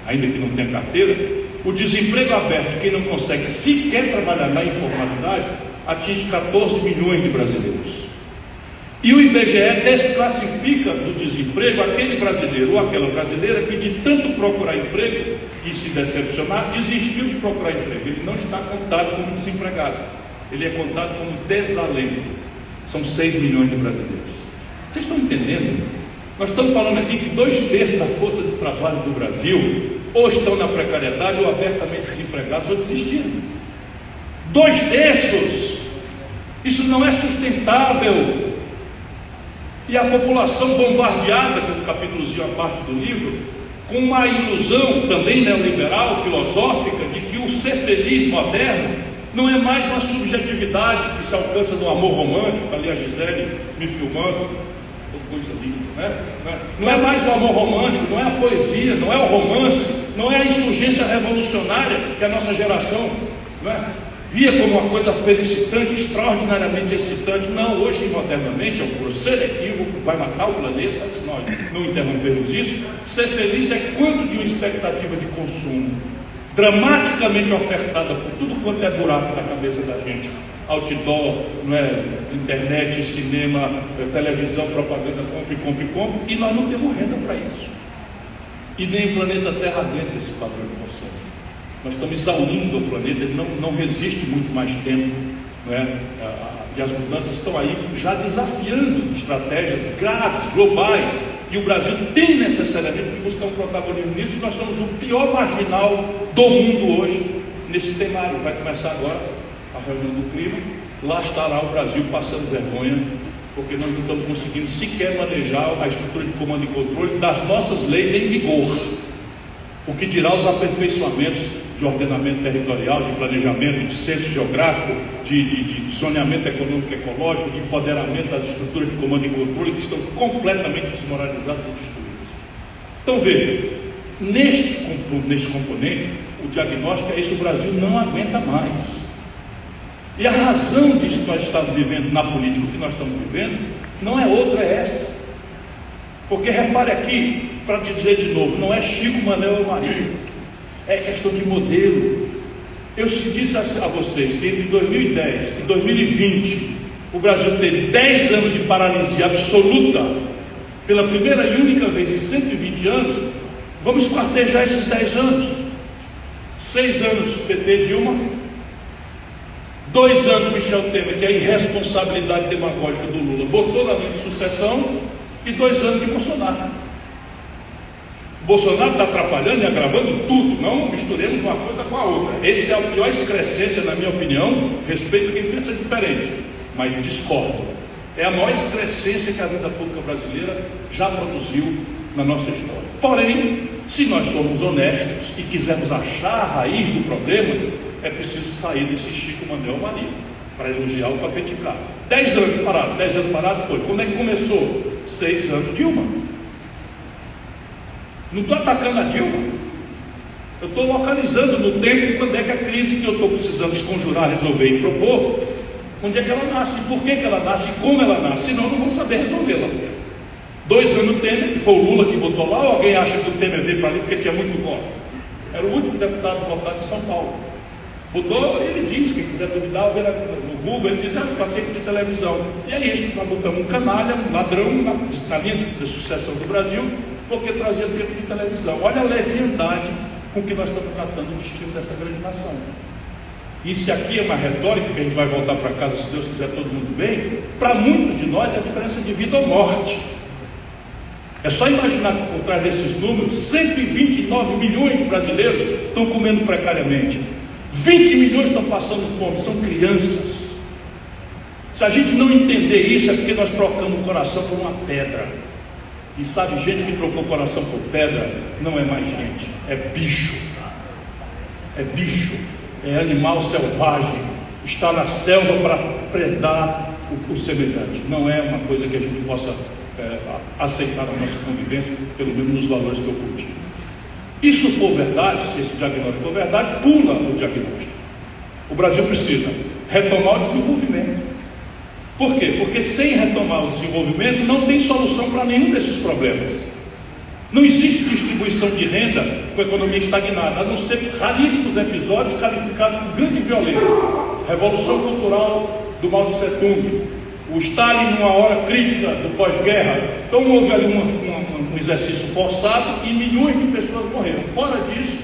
ainda que não tenha carteira, o desemprego aberto, quem não consegue sequer trabalhar na informalidade, atinge 14 milhões de brasileiros. E o IBGE desclassifica do desemprego aquele brasileiro ou aquela brasileira que, de tanto procurar emprego e se decepcionar, desistiu de procurar emprego. Ele não está contado como desempregado, ele é contado como desalento. São 6 milhões de brasileiros. Vocês estão entendendo? Nós estamos falando aqui que 2/3 da força de trabalho do Brasil ou estão na precariedade ou abertamente desempregados ou desistindo. 2/3! Isso não é sustentável. E a população bombardeada, com o capítulozinho à parte do livro, com uma ilusão também neoliberal, filosófica, de que o ser feliz moderno não é mais uma subjetividade que se alcança no amor romântico. Ali a Gisele me filmando, coisa linda, né? Não é mais o amor romântico, não é a poesia, não é o romance, não é a insurgência revolucionária que a nossa geração, né, via como uma coisa felicitante, extraordinariamente excitante. Não, hoje modernamente é um grosseiro equívoco, vai matar o planeta se nós não interrompermos isso. Ser feliz é quanto de uma expectativa de consumo dramaticamente ofertada por tudo quanto é buraco da cabeça da gente: outdoor, não é, internet, cinema, televisão, propaganda, compre, e nós não temos renda para isso. E nem o planeta Terra aguenta esse padrão de consumo. nós estamos exaurindo o planeta, ele não resiste muito mais tempo, não é? E as mudanças estão aí já desafiando estratégias graves, globais, e o Brasil tem necessariamente que buscar um protagonismo nisso. Nós somos o pior marginal do mundo hoje nesse cenário. Vai começar agora a reunião do clima, lá estará o Brasil passando vergonha, porque nós não estamos conseguindo sequer manejar a estrutura de comando e controle das nossas leis em vigor, o que dirá os aperfeiçoamentos de ordenamento territorial, de planejamento, de censo geográfico, de zoneamento econômico e ecológico, de empoderamento das estruturas de comando e controle, que estão completamente desmoralizadas e destruídas. Então veja, neste componente, o diagnóstico é esse: o Brasil não aguenta mais. E a razão disso que nós estamos vivendo na política, o que nós estamos vivendo, não é outra, é essa. Porque repare aqui, para te dizer de novo, não é Chico, Manel ou Maria, é questão de modelo. Eu te disse a vocês que entre 2010 e 2020 o Brasil teve 10 anos de paralisia absoluta, pela primeira e única vez em 120 anos. Vamos esquartejar esses 10 anos. 6 anos PT Dilma, 2 anos Michel Temer, que é a irresponsabilidade demagógica do Lula, botou na linha de sucessão, e 2 anos de Bolsonaro. Bolsonaro está atrapalhando e agravando tudo. Não misturemos uma coisa com a outra. Essa é a pior excrescência, na minha opinião. Respeito quem pensa diferente, mas discordo. É a maior excrescência que a vida pública brasileira já produziu na nossa história. Porém, se nós somos honestos e quisermos achar a raiz do problema, é preciso sair desse Chico, Manel, Maria, para elogiar ou para criticar. 10 anos parado. 10 anos parado foi. Quando é que começou? 6 anos Dilma. Não estou atacando a Dilma, eu estou localizando no tempo quando é que a crise que eu estou precisando esconjurar, resolver e propor, onde é que ela nasce, por que ela nasce e como ela nasce, senão não vão saber resolvê-la. 2 anos Temer, que foi o Lula que botou lá, ou alguém acha que o Temer veio para ali porque tinha muito voto? Era o último deputado votado em São Paulo. Botou, ele diz, quem quiser duvidar, ver no Google, ele diz, para tempo de televisão. E é isso, nós botamos um canalha, um ladrão na linha de sucessão do Brasil, porque trazia tempo de televisão. Olha a leviandade com que nós estamos tratando o destino dessa grande nação. E se aqui é uma retórica, que a gente vai voltar para casa, se Deus quiser, todo mundo bem, para muitos de nós é a diferença de vida ou morte. É só imaginar que por trás desses números, 129 milhões de brasileiros estão comendo precariamente, 20 milhões estão passando fome, são crianças. Se a gente não entender isso, é porque nós trocamos o coração por uma pedra. E sabe, gente que trocou o coração por pedra não é mais gente, é bicho. É bicho, é animal selvagem, está na selva para predar o semelhante. Não é uma coisa que a gente possa aceitar na nossa convivência, pelo menos nos valores que eu cultivo. Isso for verdade, se esse diagnóstico for verdade, pula o diagnóstico. O Brasil precisa retomar o desenvolvimento. Por quê? Porque sem retomar o desenvolvimento não tem solução para nenhum desses problemas. Não existe distribuição de renda com a economia estagnada, a não ser raríssimos episódios qualificados com grande violência. Revolução cultural do Mao Tse Tung, o Stalin numa hora crítica do pós-guerra. Então houve ali um exercício forçado e milhões de pessoas morreram. Fora disso,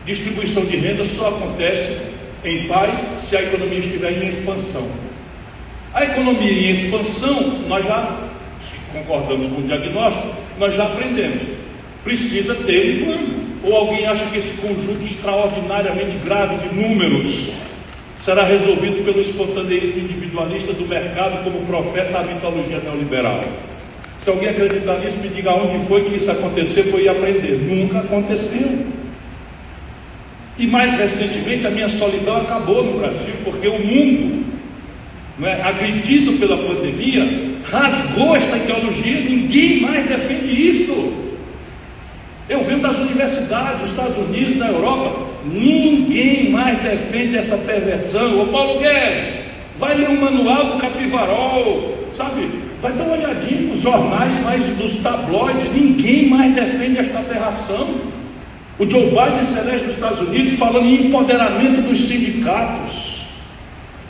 distribuição de renda só acontece em paz se a economia estiver em expansão. A economia em expansão, nós já, se concordamos com o diagnóstico, nós já aprendemos. Precisa ter um plano. Ou alguém acha que esse conjunto extraordinariamente grave de números será resolvido pelo espontaneísmo individualista do mercado, como professa a mitologia neoliberal? Se alguém acreditar nisso, me diga onde foi que isso aconteceu, foi ir aprender. Nunca aconteceu. E mais recentemente a minha solidão acabou no Brasil, porque o mundo, agredido pela pandemia, rasgou esta ideologia. Ninguém mais defende isso. Eu venho das universidades dos Estados Unidos, da Europa, ninguém mais defende essa perversão. Ô Paulo Guedes, vai ler um manual do Capivarol, sabe? Vai dar uma olhadinha nos jornais mais dos tabloides. Ninguém mais defende esta aberração. O Joe Biden celeste dos Estados Unidos falando em empoderamento dos sindicatos.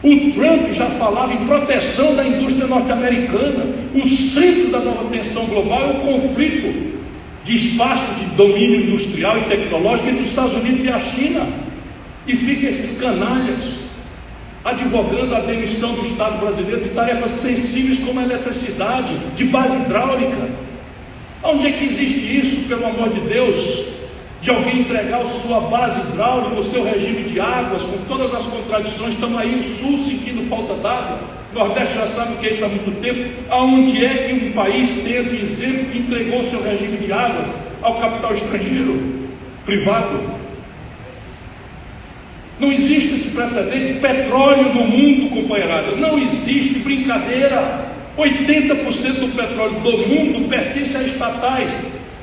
O Trump já falava em proteção da indústria norte-americana. O centro da nova tensão global é o conflito de espaço de domínio industrial e tecnológico entre os Estados Unidos e a China. E ficam esses canalhas advogando a demissão do Estado brasileiro de tarefas sensíveis como a eletricidade, de base hidráulica. Onde é que existe isso, pelo amor de Deus? De alguém entregar a sua base hidráulica, o seu regime de águas, com todas as contradições. Estamos aí, o Sul sentindo falta d'água, o Nordeste já sabe o que é isso há muito tempo. Aonde é que um país tem de exemplo que entregou o seu regime de águas ao capital estrangeiro, privado? Não existe esse precedente. Petróleo no mundo, companheirada, não existe, brincadeira. 80% do petróleo do mundo pertence a estatais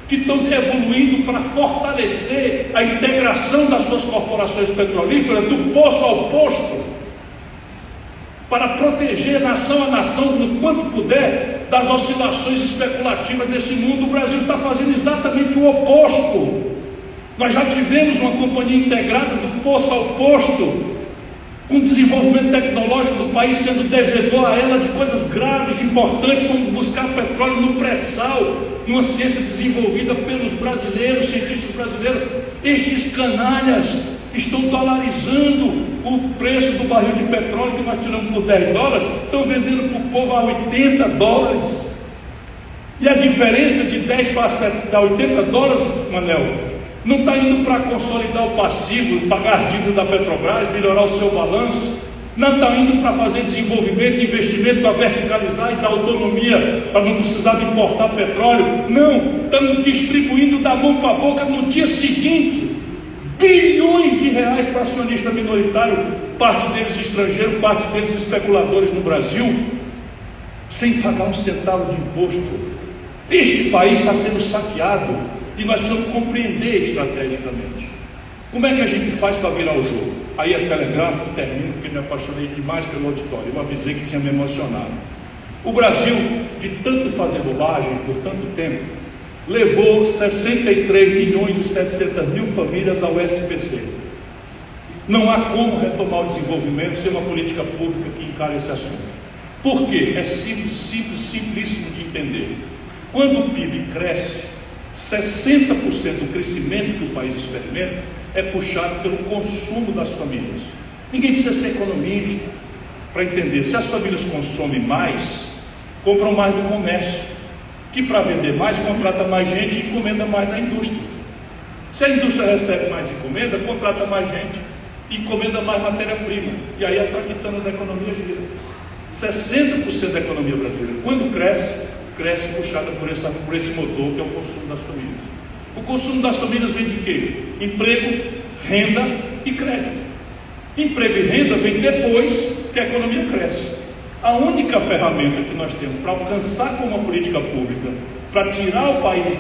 que estão evoluindo para fortalecer a integração das suas corporações petrolíferas do poço ao posto, para proteger nação a nação, no quanto puder, das oscilações especulativas desse mundo. O Brasil está fazendo exatamente o oposto. Nós já tivemos uma companhia integrada do poço ao posto, com o desenvolvimento tecnológico do país sendo devedor a ela de coisas graves, importantes, como buscar petróleo no pré-sal, numa ciência desenvolvida pelos brasileiros, cientistas brasileiros. Estes canalhas estão dolarizando o preço do barril de petróleo que nós tiramos por $10, estão vendendo para o povo a $80. E a diferença de 10 para $80, Manel, não está indo para consolidar o passivo, pagar dívida da Petrobras, melhorar o seu balanço. Não está indo para fazer desenvolvimento, investimento, para verticalizar e dar autonomia, para não precisar de importar petróleo. Não, estamos distribuindo da mão para a boca no dia seguinte bilhões de reais para acionista minoritário, parte deles estrangeiro, parte deles especuladores no Brasil, sem pagar um centavo de imposto. Este país está sendo saqueado e nós precisamos compreender estrategicamente. Como é que a gente faz para virar o jogo? Aí é telegráfico, termino, porque me apaixonei demais pelo auditório. Eu avisei que tinha me emocionado. O Brasil, de tanto fazer bobagem por tanto tempo, levou 63.700.000 famílias ao SPC. Não há como retomar o desenvolvimento sem uma política pública que encare esse assunto. Por quê? É simplíssimo de entender. Quando o PIB cresce, 60% do crescimento que o país experimenta é puxado pelo consumo das famílias. Ninguém precisa ser economista para entender. Se as famílias consomem mais, compram mais do comércio, que para vender mais, contrata mais gente e encomenda mais da indústria. Se a indústria recebe mais encomenda, contrata mais gente e encomenda mais matéria-prima. E aí a traquitana da economia gira. 60% da economia brasileira, quando cresce puxada por esse motor que é o consumo das famílias. O consumo das famílias vem de quê? Emprego, renda e crédito. Emprego e renda vem depois que a economia cresce. A única ferramenta que nós temos para alcançar com uma política pública, para tirar o país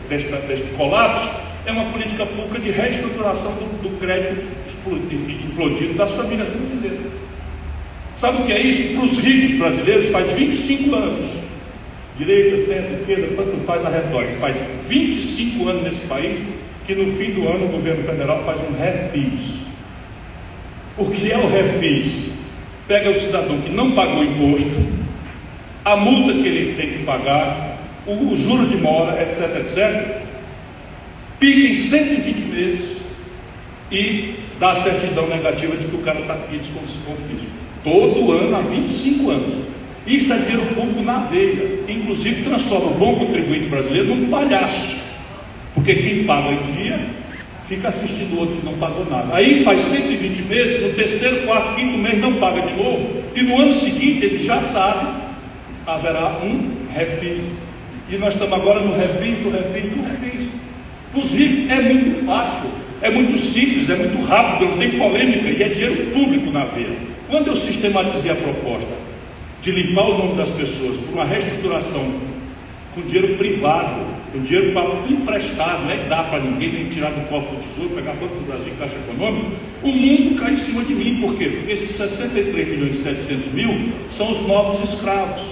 deste colapso, é uma política pública de reestruturação do crédito explodido das famílias brasileiras. Sabe o que é isso? Para os ricos brasileiros faz 25 anos. Direita, centro, esquerda, tanto faz a retórica. Faz 25 anos nesse país que no fim do ano o governo federal faz um refis. O que é o refis? Pega o cidadão que não pagou imposto, a multa que ele tem que pagar, o juro de mora, etc, pica em 120 meses e dá a certidão negativa de que o cara está aqui desconfisco. Todo ano, há 25 anos. Isto é dinheiro público na veia, que inclusive transforma o bom contribuinte brasileiro num palhaço, porque quem paga em dia fica assistindo o outro que não pagou nada. Aí faz 120 meses, no terceiro, quarto, quinto mês não paga de novo, e no ano seguinte ele já sabe, haverá um refis. E nós estamos agora no refis, do refis, do refis. Os ricos é muito fácil, é muito simples, é muito rápido, não tem polêmica, e é dinheiro público na veia. Quando eu sistematizei a proposta de limpar o nome das pessoas por uma reestruturação com dinheiro privado, com dinheiro emprestado, não é dar para ninguém, nem tirar do cofre do tesouro, pegar Banco do Brasil, Caixa Econômica, o mundo cai em cima de mim. Por quê? Porque esses 63.700.000 são os novos escravos.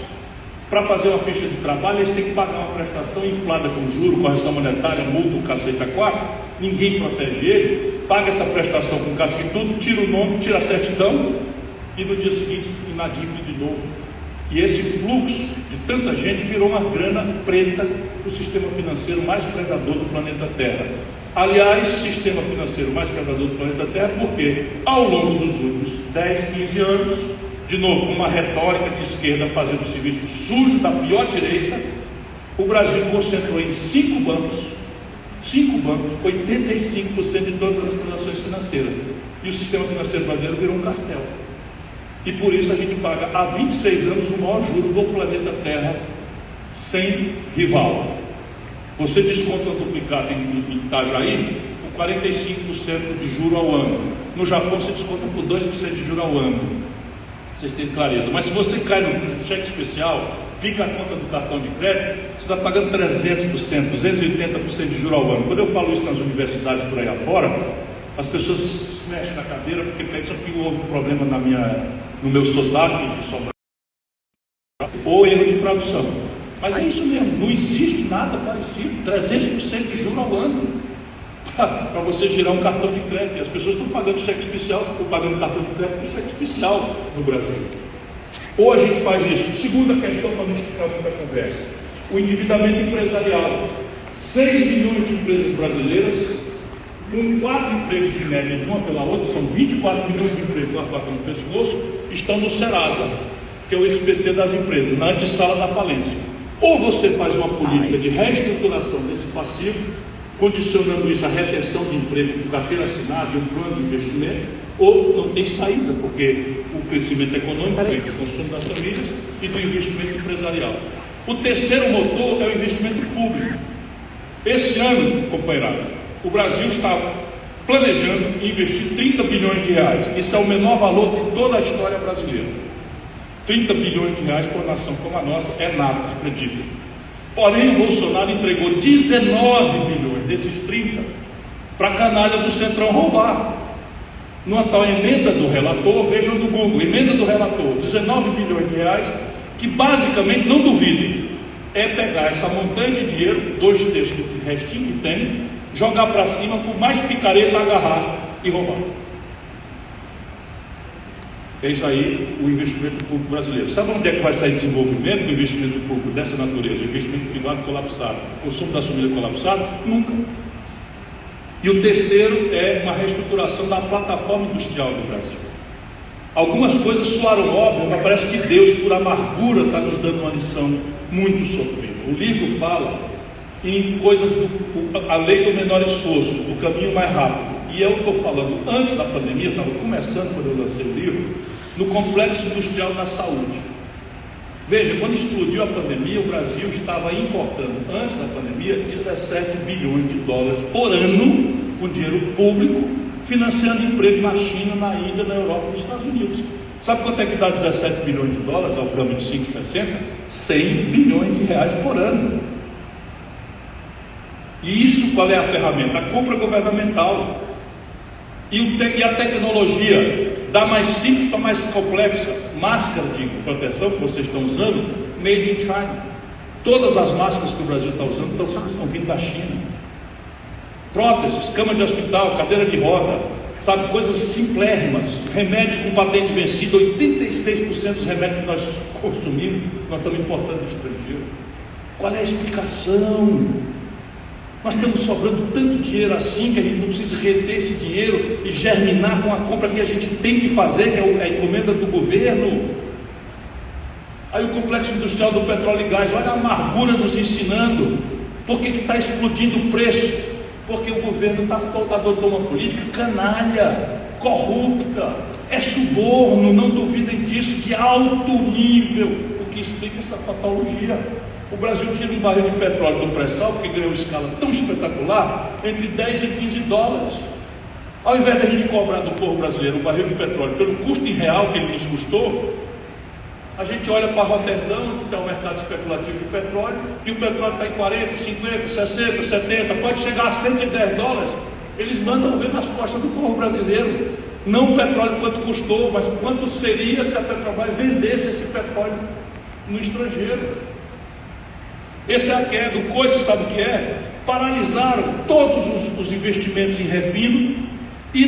Para fazer uma ficha de trabalho, eles têm que pagar uma prestação inflada com juro, correção monetária, multa, o cacete a quatro. Ninguém protege ele, paga essa prestação com casca e tudo, tira o nome, tira a certidão e no dia seguinte inadimple de novo. E esse fluxo de tanta gente virou uma grana preta do sistema financeiro mais predador do planeta Terra. Aliás, sistema financeiro mais quebrador do planeta Terra, porque ao longo dos últimos 10, 15 anos, de novo, com uma retórica de esquerda fazendo serviço sujo da pior direita, o Brasil concentrou em 5 bancos, 85% de todas as transações financeiras. E o sistema financeiro brasileiro virou um cartel. E por isso a gente paga há 26 anos o maior juro do planeta Terra, sem rival. Você desconta duplicado em Itajaí por 45% de juro ao ano. No Japão você desconta por 2% de juro ao ano. Vocês têm clareza. Mas se você cai no cheque especial, pica a conta do cartão de crédito, você está pagando 300%, 280% de juro ao ano. Quando eu falo isso nas universidades por aí afora, as pessoas se mexem na cadeira porque pensam que houve um problema no meu sotaque de Sobral ou erro de tradução. Mas é isso mesmo, não existe nada parecido, 300% de juro ao ano para você girar um cartão de crédito. E as pessoas estão pagando cheque especial, estão pagando cartão de crédito com cheque especial no Brasil. Ou a gente faz isso. Segunda questão, para não esticar muito a conversa: o endividamento empresarial. 6 milhões de empresas brasileiras, com 4 empregos em média de uma pela outra, são 24 milhões de empregos com a faca no pescoço, estão no Serasa, que é o SPC das empresas, na antessala da falência. Ou você faz uma política de reestruturação desse passivo, condicionando isso à retenção de emprego com carteira assinada e um plano de investimento, ou não tem saída, porque o crescimento econômico vem do consumo das famílias e do investimento empresarial. O terceiro motor é o investimento público. Esse ano, companheirada, o Brasil está planejando investir 30 bilhões de reais. Esse é o menor valor de toda a história brasileira. 30 bilhões de reais por nação como a nossa é nada, acredita. Porém, o Bolsonaro entregou 19 bilhões desses 30 para a canalha do Centrão roubar. Numa tal emenda do relator, vejam no Google, emenda do relator, 19 bilhões de reais, que basicamente, não duvidem, é pegar essa montanha de dinheiro, 2/3 do restinho que tem, jogar para cima, por mais picareta agarrar e roubar. É isso aí, o investimento público brasileiro. Sabe onde é que vai sair desenvolvimento do investimento público dessa natureza? O investimento privado colapsado, o consumo das famílias colapsado? Nunca. E o terceiro é uma reestruturação da plataforma industrial do Brasil. Algumas coisas soaram óbvias, mas parece que Deus, por amargura, está nos dando uma lição muito sofrida. O livro fala em coisas, a lei do menor esforço, do caminho mais rápido. E eu estou falando, antes da pandemia, estava começando quando eu lancei o livro, no complexo industrial da saúde. Veja, quando explodiu a pandemia, o Brasil estava importando, antes da pandemia, 17 bilhões de dólares por ano, com dinheiro público, financiando emprego na China, na Índia, na Europa e nos Estados Unidos. Sabe quanto é que dá 17 bilhões de dólares ao câmbio de 5,60? 100 bilhões de reais por ano. E isso, qual é a ferramenta? A compra governamental. E a tecnologia, da mais simples para mais complexa. Máscara de proteção que vocês estão usando, made in China. Todas as máscaras que o Brasil está usando estão vindo da China. Próteses, cama de hospital, cadeira de roda, sabe, coisas simplérrimas, remédios com patente vencida. 86% dos remédios que nós consumimos, nós estamos importando do estrangeiro. Qual é a explicação? Nós estamos sobrando tanto dinheiro assim que a gente não precisa reter esse dinheiro e germinar com a compra que a gente tem que fazer, que é a encomenda do governo. Aí o complexo industrial do petróleo e gás, olha a amargura nos ensinando. Por que está explodindo o preço? Porque o governo adotou uma política canalha, corrupta, é suborno, não duvidem disso, de alto nível, o que explica essa patologia. O Brasil tira um barril de petróleo do pré-sal, que ganhou escala tão espetacular, entre 10 e 15 dólares. Ao invés de a gente cobrar do povo brasileiro um barril de petróleo pelo custo em real que ele nos custou, a gente olha para Roterdão, que está um mercado especulativo de petróleo, e o petróleo está em 40, 50, 60, 70, pode chegar a 110 dólares. Eles mandam ver nas costas do povo brasileiro, não o petróleo quanto custou, mas quanto seria se a Petrobras vendesse esse petróleo no estrangeiro. Essa é a queda. O coisa, sabe o que é? Paralisaram todos os investimentos em refino e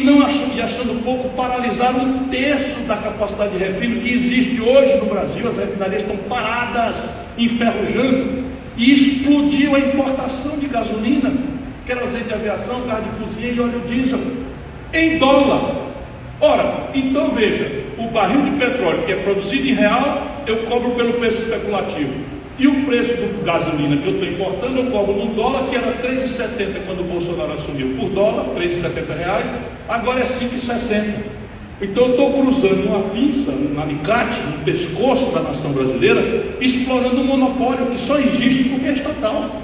achando pouco, paralisaram 1/3 da capacidade de refino que existe hoje no Brasil. As refinarias estão paradas, enferrujando, e explodiu a importação de gasolina. querosene de aviação, gás de cozinha e óleo diesel, em dólar. Ora, então veja, o barril de petróleo que é produzido em real, eu cobro pelo preço especulativo. E o preço do gasolina que eu estou importando, eu cobro no dólar, que era R$ 3,70 quando o Bolsonaro assumiu por dólar, R$ 3,70, agora é R$ 5,60. Então eu estou cruzando uma pinça, um alicate no pescoço da nação brasileira, explorando um monopólio que só existe porque é estatal.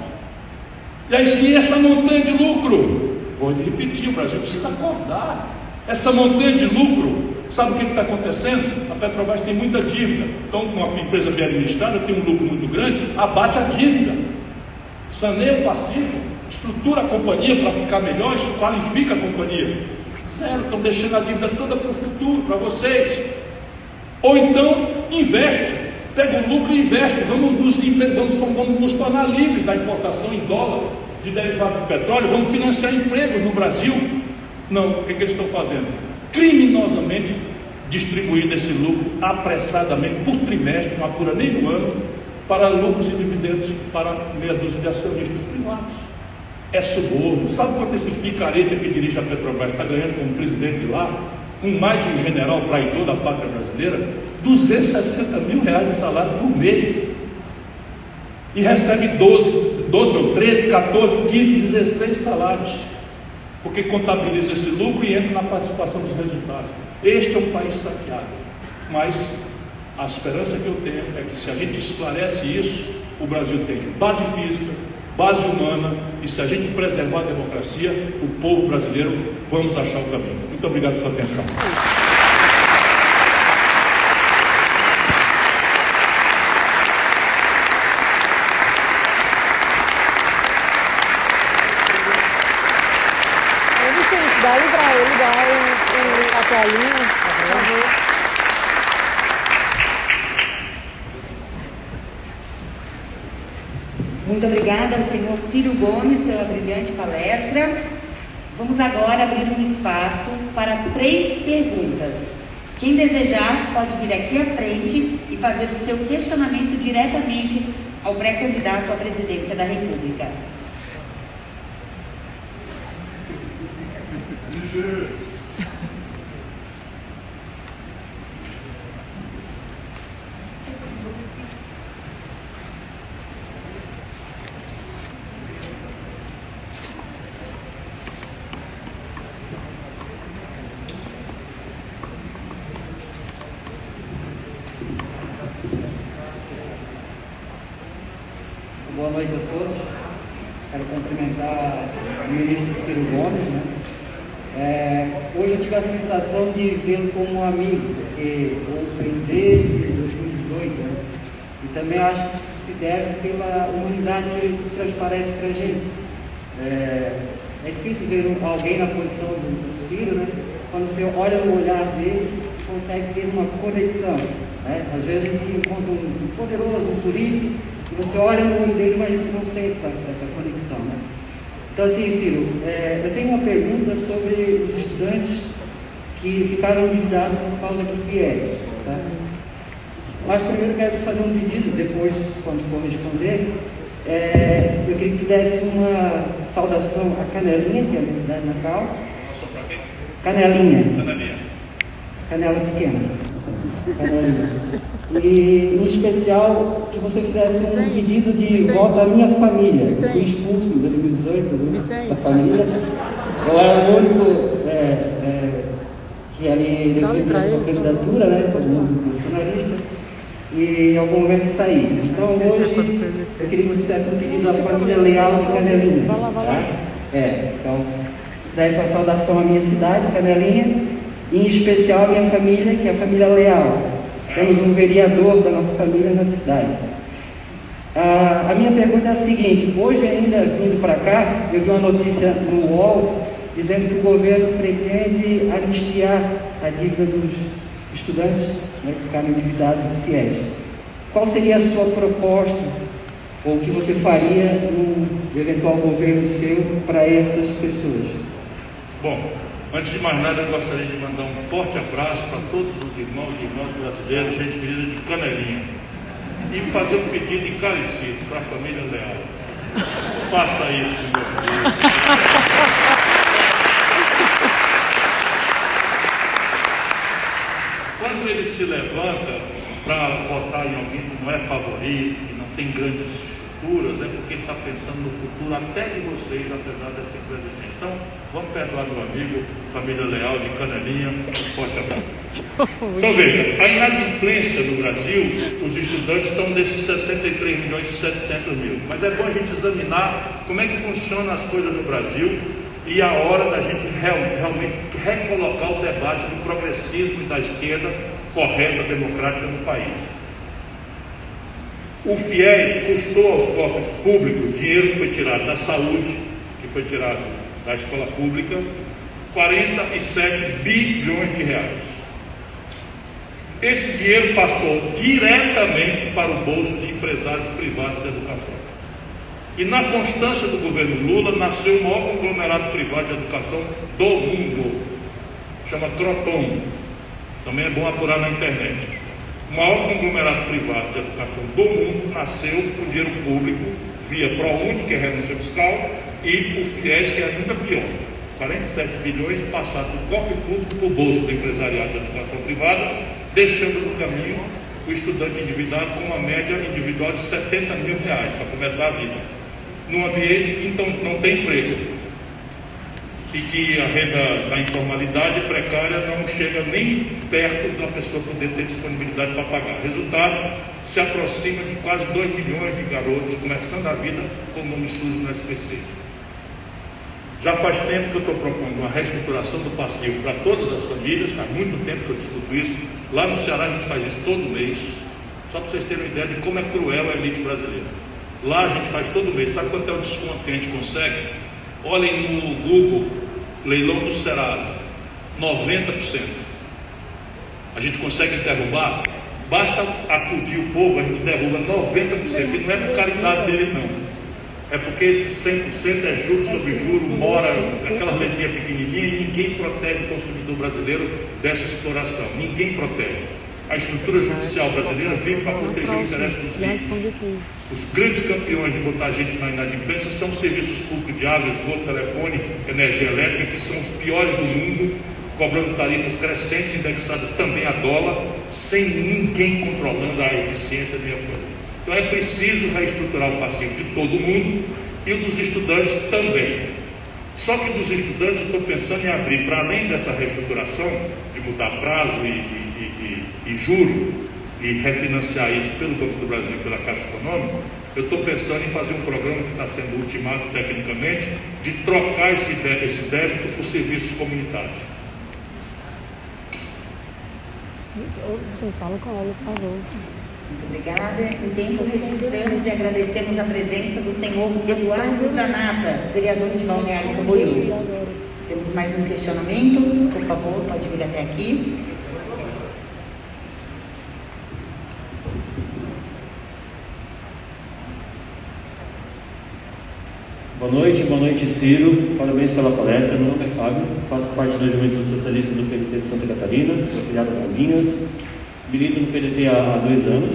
E aí sim, essa montanha de lucro, vou repetir, o Brasil precisa acordar. Essa montanha de lucro, sabe o que está acontecendo? A Petrobras tem muita dívida. Então, uma empresa bem administrada tem um lucro muito grande, abate a dívida, saneia o passivo, estrutura a companhia para ficar melhor, isso qualifica a companhia. Zero, estão deixando a dívida toda para o futuro, para vocês. Ou então, investe, pega o lucro e investe. Vamos nos tornar livres da importação em dólar de derivados de petróleo, vamos financiar empregos no Brasil. Não, o que eles estão fazendo? Criminosamente distribuindo esse lucro apressadamente por trimestre, não apura nem no ano, para lucros e dividendos para meia dúzia de acionistas privados. É suborno. Sabe quanto esse picareta que dirige a Petrobras está ganhando como presidente de lá? Com mais de um general traidor da pátria brasileira? R$260 mil de salário por mês. E recebe 13, 14, 15, 16 salários. Porque contabiliza esse lucro e entra na participação dos resultados. Este é um país saqueado. Mas a esperança que eu tenho é que, se a gente esclarece isso, o Brasil tem base física, base humana, e se a gente preservar a democracia, o povo brasileiro, vamos achar o caminho. Muito obrigado pela sua atenção. Dá para ele dar a toalhinha, por favor. Muito obrigada ao senhor Ciro Gomes pela brilhante palestra. Vamos agora abrir um espaço para 3 perguntas. Quem desejar pode vir aqui à frente e fazer o seu questionamento diretamente ao pré-candidato à presidência da República. Boa noite a todos. Quero cumprimentar o ministro Ciro Gomes, né? Hoje eu tive a sensação de vê-lo como um amigo, porque ouço ele desde 2018, né? E também acho que se deve pela humanidade que ele transparece para a gente. É difícil ver alguém na posição do Ciro, né? Quando você olha no olhar dele, consegue ter uma conexão, né? Às vezes a gente encontra um poderoso, um político, e você olha no olho dele, mas não sente essa conexão, né? Então, assim, Ciro, eu tenho uma pergunta sobre os estudantes que ficaram endividados por causa dos FIES, tá? Mas primeiro quero te fazer um pedido, depois, quando for responder, eu queria que tu desse uma saudação à Canelinha, que é a minha cidade natal. Canelinha. Canela pequena. Canelinha. E, em especial, que você fizesse um pedido de voto à minha família. Eu fui expulso em 2018 da família. Eu era o único que ali defendeu sua candidatura, né? Todo mundo bolsonarista. E em algum momento saí. Então hoje eu queria que você fizesse um pedido à família Leal de Canelinha. Tá? Então, dá sua saudação à minha cidade, Canelinha, e em especial à minha família, que é a família Leal. Temos um vereador da nossa família na cidade. A minha pergunta é a seguinte: hoje ainda vindo para cá, eu vi uma notícia no UOL dizendo que o governo pretende anistiar a dívida dos estudantes, né, que ficaram endividados do FIES. Qual seria a sua proposta, ou o que você faria no eventual governo seu para essas pessoas? Bom, antes de mais nada, eu gostaria de mandar um forte abraço para todos os irmãos e irmãs brasileiros, gente querida de Canelinha, e fazer um pedido encarecido para a família Leal. Faça isso com meu filho. Quando ele se levanta para votar em alguém que não é favorito, que não tem grandes estruturas, é porque ele está pensando no futuro até de vocês, apesar dessa impresença. Então, vamos perdoar meu amigo, família leal de Canelinha, um forte abraço. Então veja, a inadimplência no Brasil, os estudantes estão desses 63 milhões e 700 mil, mas é bom a gente examinar como é que funcionam as coisas no Brasil e a hora da gente realmente recolocar o debate do progressismo e da esquerda correta, democrática no país. O FIES custou aos cofres públicos, dinheiro que foi tirado da saúde, que foi tirado da escola pública, 47 bilhões de reais. Esse dinheiro passou diretamente para o bolso de empresários privados da educação. E na constância do governo Lula, nasceu o maior conglomerado privado de educação do mundo, chama Croton, também é bom apurar na internet. O maior conglomerado privado de educação do mundo nasceu com dinheiro público, via ProUni, que é renúncia fiscal, e o FIES, que é ainda pior. 47 bilhões passados do cofre público para o bolso do empresariado de educação privada, deixando no caminho o estudante endividado com uma média individual de 70 mil reais para começar a vida, num ambiente que então não tem emprego e que a renda da informalidade precária não chega nem perto da pessoa poder ter disponibilidade para pagar. Resultado, se aproxima de quase 2 milhões de garotos começando a vida com nome sujo no SPC. Já faz tempo que eu estou propondo uma reestruturação do passivo para todas as famílias, faz muito tempo que eu discuto isso. Lá no Ceará a gente faz isso todo mês, só para vocês terem uma ideia de como é cruel a elite brasileira. Lá a gente faz todo mês. Sabe quanto é o desconto que a gente consegue? Olhem no Google, leilão do Serasa, 90%. A gente consegue derrubar, basta acudir o povo, a gente derruba 90%, e não é por caridade dele não. É porque esse 100% é juros sobre juros, mora, aquelas letrinhas pequenininhas, e ninguém protege o consumidor brasileiro dessa exploração. Ninguém protege. A estrutura judicial brasileira vive para proteger o interesse dos ricos. Os grandes campeões de botar gente na inadimplência são os serviços públicos de água, esgoto, telefone, energia elétrica, que são os piores do mundo, cobrando tarifas crescentes, indexadas também a dólar, sem ninguém controlando a eficiência de apoio. Então é preciso reestruturar o passivo de todo mundo e o dos estudantes também. Só que dos estudantes eu estou pensando em abrir, para além dessa reestruturação, de mudar prazo e juro, e refinanciar isso pelo Banco do Brasil e pela Caixa Econômica, eu estou pensando em fazer um programa que está sendo ultimado tecnicamente, de trocar esse débito por serviços comunitários. Você fala com ela, por favor. Muito obrigada. Em tempo, registramos e agradecemos a presença do senhor Eduardo Zanata, vereador de Balneário Camboriú. Temos mais um questionamento, por favor, pode vir até aqui. Boa noite Ciro, parabéns pela palestra. Meu nome é Fábio, faço parte da Juventude Socialista do PDT de Santa Catarina, sou filiado a Minas, milito no PDT há 2 anos.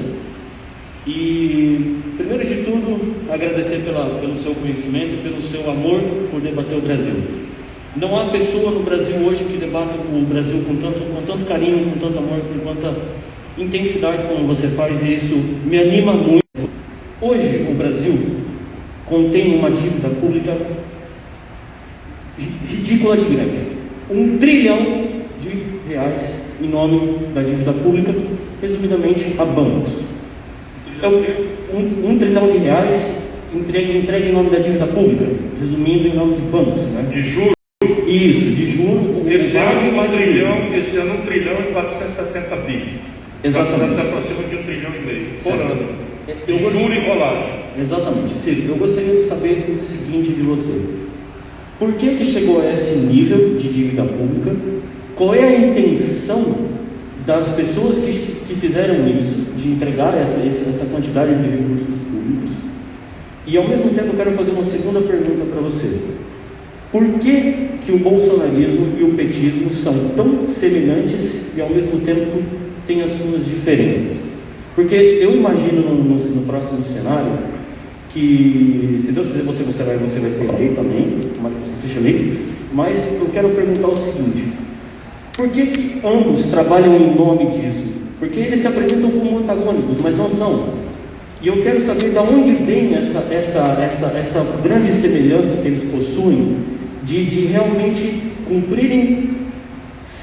E, primeiro de tudo, agradecer pelo seu conhecimento, pelo seu amor por debater o Brasil. Não há pessoa no Brasil hoje que debata o Brasil com tanto carinho, com tanto amor, com tanta intensidade como você faz, e isso me anima muito. Hoje, o Brasil contém uma dívida pública ridícula de grande, 1 trilhão de reais em nome da dívida pública, resumidamente a bancos. Um trilhão de reais entregue em nome da dívida pública, resumindo, em nome de bancos, né? De juros? Isso, de juros. Esse ano 1 trilhão e 470 bilhões. Exatamente. Já se aproxima de 1,5 trilhão por ano. Juro e rolagem. Exatamente. Ciro, eu gostaria de saber o seguinte de você: por que chegou a esse nível de dívida pública? Qual é a intenção das pessoas que fizeram isso, de entregar essa quantidade de recursos públicos? E ao mesmo tempo eu quero fazer uma segunda pergunta para você: por que o bolsonarismo e o petismo são tão semelhantes e ao mesmo tempo têm as suas diferenças? Porque eu imagino no próximo cenário que, se Deus quiser, você vai ser eleito também, tomara que você seja eleito, mas eu quero perguntar o seguinte: por que ambos trabalham em nome disso? Porque eles se apresentam como antagônicos, mas não são. E eu quero saber de onde vem essa grande semelhança que eles possuem de realmente cumprirem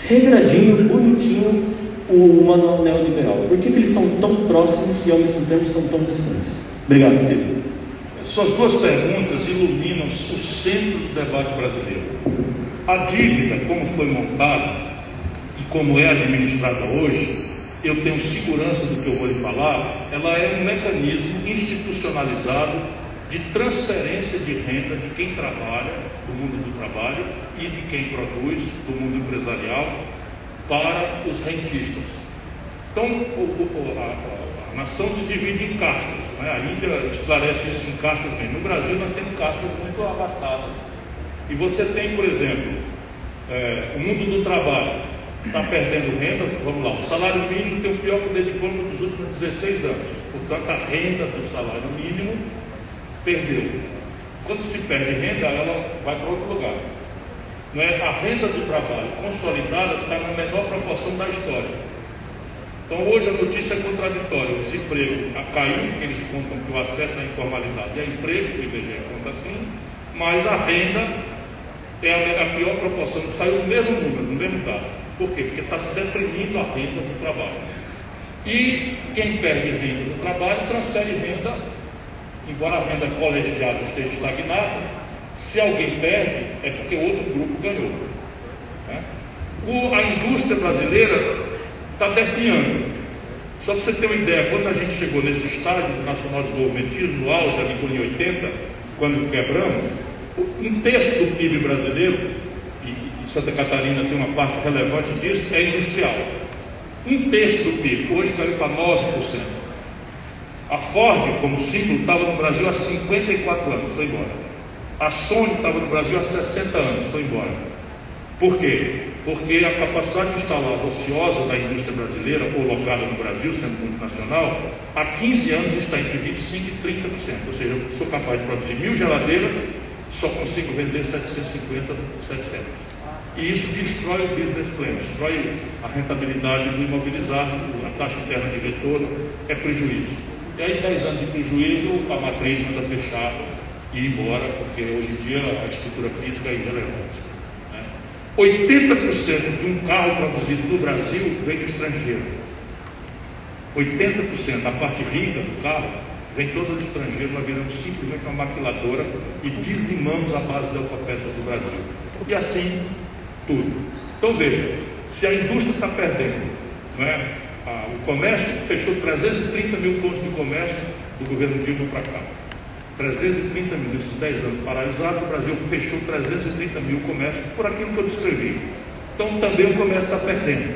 regradinho, bonitinho, o manual neoliberal. Por que eles são tão próximos e ao mesmo tempo são tão distantes? Obrigado, Ciro. Suas duas perguntas iluminam o centro do debate brasileiro. A dívida, como foi montada e como é administrada hoje, eu tenho segurança do que eu vou lhe falar, ela é um mecanismo institucionalizado de transferência de renda de quem trabalha, do mundo do trabalho, e de quem produz, do mundo empresarial, para os rentistas. Então, a nação se divide em castas, né? A Índia esclarece isso em castas bem. No Brasil, nós temos castas muito abastadas. E você tem, por exemplo, o mundo do trabalho está perdendo renda. Vamos lá, o salário mínimo tem o pior poder de compra dos últimos 16 anos. Portanto, a renda do salário mínimo perdeu. Quando se perde renda, ela vai para outro lugar. Não é? A renda do trabalho consolidada está na menor proporção da história. Então hoje a notícia é contraditória. O desemprego caiu, porque eles contam que o acesso à informalidade é emprego, o IBGE conta assim, mas a renda é a pior proporção, saiu o mesmo número, no mesmo dado. Por quê? Porque está se deprimindo a renda do trabalho. E quem perde renda do trabalho transfere renda, embora a renda colegiada esteja estagnada. Se alguém perde, é porque outro grupo ganhou, né? A indústria brasileira está definhando. Só para você ter uma ideia, quando a gente chegou nesse estágio do nacional desenvolvimentismo, no auge ali em 80, quando quebramos, um terço do PIB brasileiro, e Santa Catarina tem uma parte relevante disso, é industrial. Um terço do PIB, hoje caiu para 9%. A Ford, como símbolo, estava no Brasil há 54 anos, foi embora. A Sony estava no Brasil há 60 anos, foi embora. Por quê? Porque a capacidade instalada ociosa da indústria brasileira, colocada no Brasil, sendo multinacional, há 15 anos está entre 25% e 30%. Ou seja, eu sou capaz de produzir 1000 geladeiras, só consigo vender 750, 700. E isso destrói o business plan, destrói a rentabilidade do imobilizado, a taxa interna de retorno, é prejuízo. E aí 10 anos de prejuízo, a matriz manda fechar e ir embora, porque hoje em dia a estrutura física é irrelevante, né? 80% de um carro produzido no Brasil vem do estrangeiro. 80%, a parte rica do carro, vem todo do estrangeiro. Nós viramos simplesmente uma maquiladora e dizimamos a base de autopeças do Brasil. E assim, tudo. Então veja, se a indústria está perdendo, né? O comércio fechou 330 mil pontos de comércio do governo Dilma para cá. 330 mil, nesses 10 anos paralisados, o Brasil fechou 330 mil comércios por aquilo que eu descrevi. Então também o comércio está perdendo.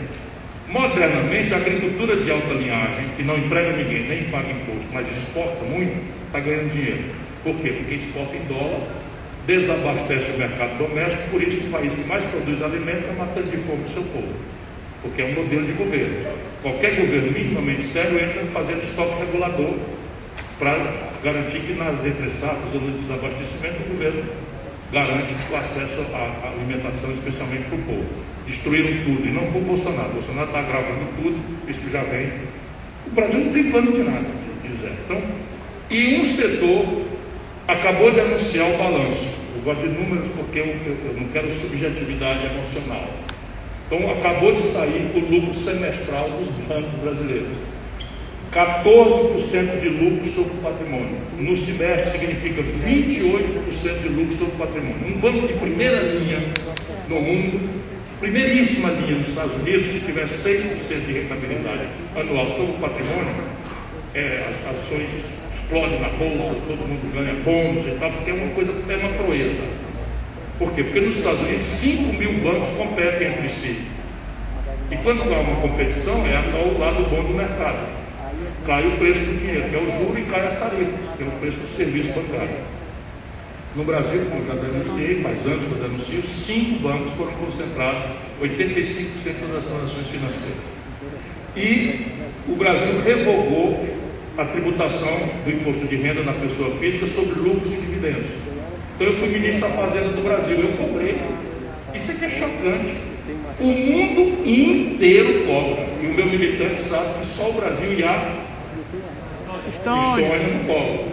Modernamente, a agricultura de alta linhagem, que não emprega ninguém, nem paga imposto, mas exporta muito, está ganhando dinheiro. Por quê? Porque exporta em dólar, desabastece o mercado doméstico, por isso o país que mais produz alimento está matando de fome o seu povo. Porque é um modelo de governo. Qualquer governo minimamente sério entra fazendo estoque regulador para garantir que nas entre-safras ou no desabastecimento o governo garante o acesso à alimentação, especialmente para o povo. Destruíram tudo, e não foi o Bolsonaro. O Bolsonaro está agravando tudo, isso já vem. O Brasil não tem plano de nada, de zero. Então, e um setor acabou de anunciar o balanço. Eu gosto de números porque eu não quero subjetividade emocional. Então, acabou de sair o lucro semestral dos bancos brasileiros. 14% de lucro sobre o patrimônio. No semestre significa 28% de lucro sobre o patrimônio. Um banco de primeira linha no mundo, primeiríssima linha nos Estados Unidos, se tiver 6% de rentabilidade anual sobre o patrimônio, as ações explodem na bolsa, todo mundo ganha bônus e tal, porque é uma proeza. Por quê? Porque nos Estados Unidos 5 mil bancos competem entre si. E quando há uma competição, é ao lado bom do mercado. Cai o preço do dinheiro, que é o juro, e cai as tarifas, que é o preço do serviço bancário. No Brasil, como eu já denunciei, faz anos que eu denuncio, 5 bancos foram concentrados, 85% das transações financeiras. E o Brasil revogou a tributação do imposto de renda na pessoa física sobre lucros e dividendos. Então eu fui ministro da Fazenda do Brasil, eu cobrei. Isso aqui é chocante. O mundo inteiro cobra. E o meu militante sabe que só o Brasil e a Estônia não cobram.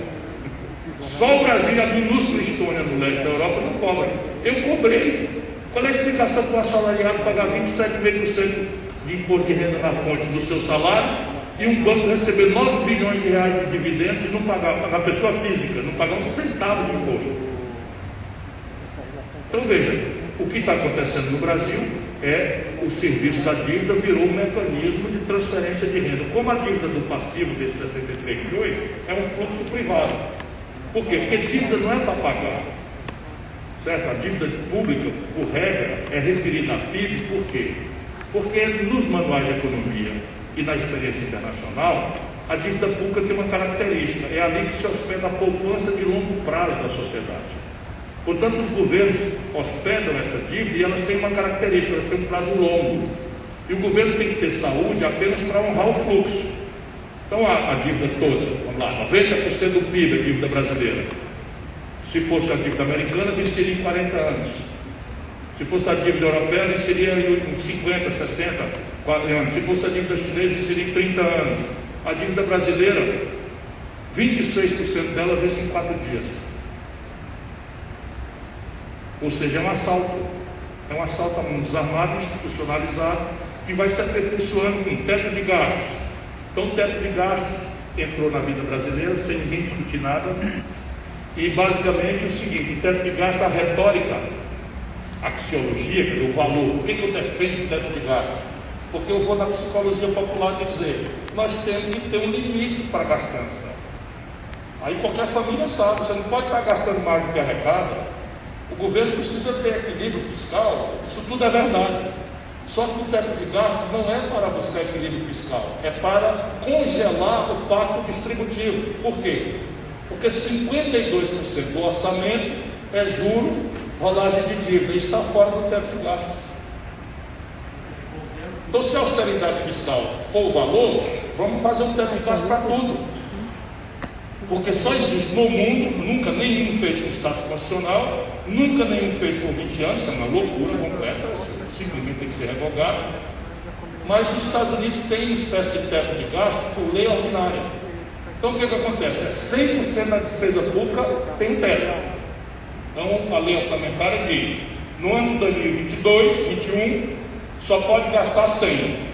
Só o Brasil e a minúscula Estônia no leste da Europa não cobram. Eu cobrei. Qual é a explicação para o assalariado pagar 27,5% de imposto de renda na fonte do seu salário e um banco receber 9 bilhões de reais de dividendos e não pagar, na pessoa física, não pagar um centavo de imposto? Então veja, o que está acontecendo no Brasil é o serviço da dívida virou um mecanismo de transferência de renda. Como a dívida do passivo desses 63 milhões é um fluxo privado. Por quê? Porque dívida não é para pagar. Certo? A dívida pública, por regra, é referida a PIB. Por quê? Porque nos manuais de economia e na experiência internacional, a dívida pública tem uma característica: é ali que se hospeda a poupança de longo prazo da sociedade. Portanto, os governos hospedam essa dívida e elas têm uma característica: elas têm um prazo longo. E o governo tem que ter saúde apenas para honrar o fluxo. Então, a dívida toda, vamos lá, 90% do PIB, a dívida brasileira. Se fosse a dívida americana, venceria em 40 anos. Se fosse a dívida europeia, venceria em 50, 60 anos. Se fosse a dívida chinesa, venceria em 30 anos. A dívida brasileira, 26% dela vence em 4 dias. Ou seja, é um assalto. É um assalto a mão desarmado, institucionalizado, que vai se aperfeiçoando com teto de gastos. Então, o teto de gastos entrou na vida brasileira sem ninguém discutir nada. E basicamente é o seguinte: o teto de gastos, a retórica, a axiologia, quer dizer, o valor. Por que eu defendo o teto de gastos? Porque eu vou na psicologia popular de dizer: nós temos que ter um limite para a gastança. Aí qualquer família sabe, você não pode estar gastando mais do que arrecada. O governo precisa ter equilíbrio fiscal, isso tudo é verdade. Só que o teto de gastos não é para buscar equilíbrio fiscal, é para congelar o pacto distributivo. Por quê? Porque 52% do orçamento é juro, rolagem de dívida, e está fora do teto de gastos. Então, se a austeridade fiscal for o valor, vamos fazer um teto de gastos para tudo. Porque só existe no mundo, nunca nenhum fez com status constitucional, nunca nenhum fez por 20 anos, isso é uma loucura completa, simplesmente tem que ser revogado. Mas os Estados Unidos têm uma espécie de teto de gastos por lei ordinária. Então o que acontece? 100% da despesa pública tem teto. Então a lei orçamentária diz: no ano de 2022, 2021, só pode gastar 100.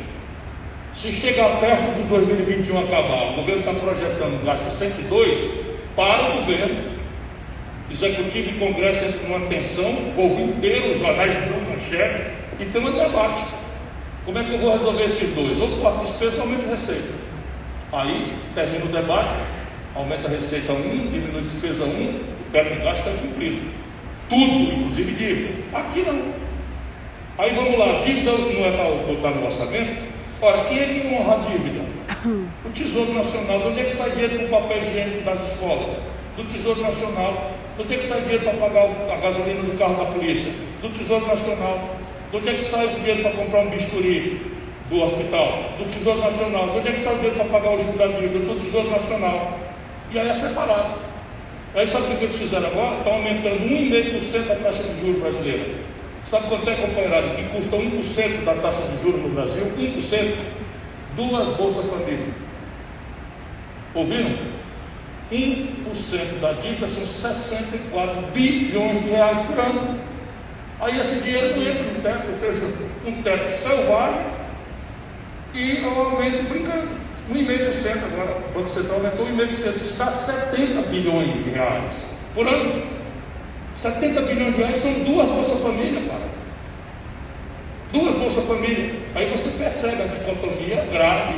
Se chegar perto do 2021 acabar, o governo está projetando um gasto de 102, para o governo, executivo e congresso entram numa tensão, o povo inteiro, os jornais dão manchete e tem um debate. Como é que eu vou resolver esses dois? Ou corta despesa ou aumenta a receita. Aí termina o debate, aumenta a receita 1, diminui a despesa 1, o teto de gasto está cumprido. Tudo, inclusive dívida. Aqui não. Aí vamos lá, dívida não é para botar no orçamento? Ora, quem é que não honra a dívida? O Tesouro Nacional. De onde é que sai dinheiro para o papel higiênico das escolas? Do Tesouro Nacional. De onde é que sai dinheiro para pagar a gasolina do carro da polícia? Do Tesouro Nacional. De onde é que sai o dinheiro para comprar um bisturi do hospital? Do Tesouro Nacional. De onde é que sai o dinheiro para pagar o juro da dívida? Do Tesouro Nacional. E aí é separado. Aí sabe o que eles fizeram agora? Estão aumentando 1,5% a taxa de juros brasileira. Sabe quanto é, companheirado, que custa 1% da taxa de juros no Brasil? 1%. 2 Bolsa Família. Ouviram? 1% da dívida são 64 bilhões de reais por ano. Aí esse dinheiro não entra no teto, ou seja, um teto selvagem e um aumento brincando. 1,5% agora. O Banco Central aumentou 1,5%. Está 70 bilhões de reais por ano. 70 bilhões de reais são 2 Bolsa Família, cara. 2 Bolsa Família. Aí você percebe a dicotomia grave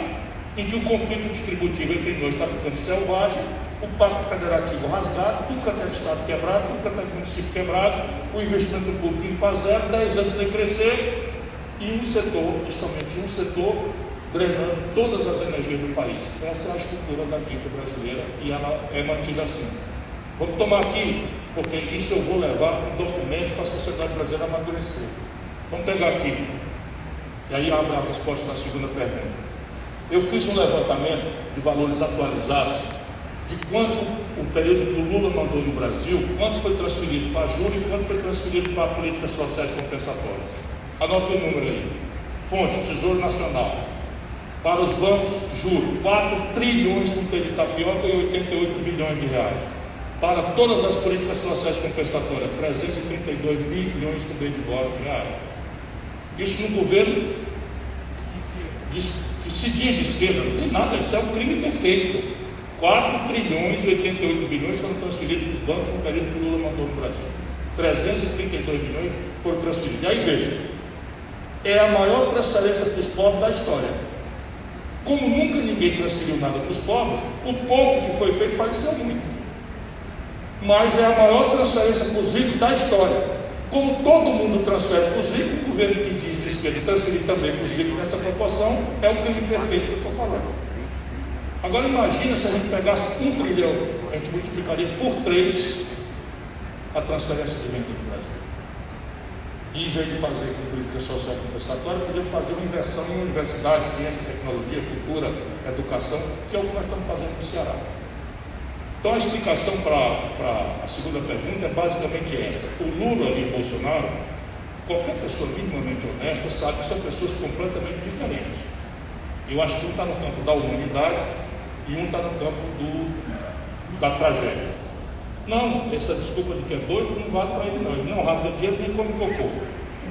em que o conflito distributivo entre nós está ficando selvagem, o pacto federativo rasgado, tudo que é Estado quebrado, tudo que é município quebrado, o investimento público indo para zero, 10 anos sem crescer, e um setor, e somente um setor, drenando todas as energias do país. Essa é a estrutura da dívida brasileira e ela é mantida assim. Vamos tomar aqui, porque isso eu vou levar um documento para a sociedade brasileira amadurecer. Vamos pegar aqui, e aí abre a resposta da segunda pergunta. Eu fiz um levantamento de valores atualizados de quanto o período que o Lula mandou no Brasil, quanto foi transferido para a Júlia e quanto foi transferido para políticas sociais compensatórias. Anote o número aí. Fonte, Tesouro Nacional. Para os bancos, juros, 4 trilhões com T de tapioca e 88 bilhões de reais. Para todas as políticas sociais compensatórias, 332 bilhões com T de bola de reais. Isso no governo que se diz de esquerda, não tem nada, isso é um crime perfeito. 4 trilhões e 88 bilhões foram transferidos dos bancos no período que o Lula mandou no Brasil. 332 bilhões foram transferidos. E aí veja, é a maior transferência para os pobres da história. Como nunca ninguém transferiu nada para os pobres, o pouco que foi feito pareceu muito. Mas é a maior transferência para os ricos da história. Como todo mundo transfere para os ricos, o governo que diz de esquerda transferir também para os ricos nessa proporção, é o crime perfeito que eu estou falando. Agora imagina se a gente pegasse 1 trilhão, a gente multiplicaria por 3 a transferência de renda do Brasil. E em vez de fazer com política social compensatória, podemos fazer uma inversão em universidade, ciência, tecnologia, cultura, educação, que é o que nós estamos fazendo no Ceará. Então a explicação para a segunda pergunta é basicamente essa. O Lula e o Bolsonaro, qualquer pessoa minimamente honesta sabe que são pessoas completamente diferentes. Eu acho que um está no campo da humanidade e um está no campo da tragédia. Não, essa desculpa de que é doido não vale para ele não. Ele não rasga dinheiro nem come cocô.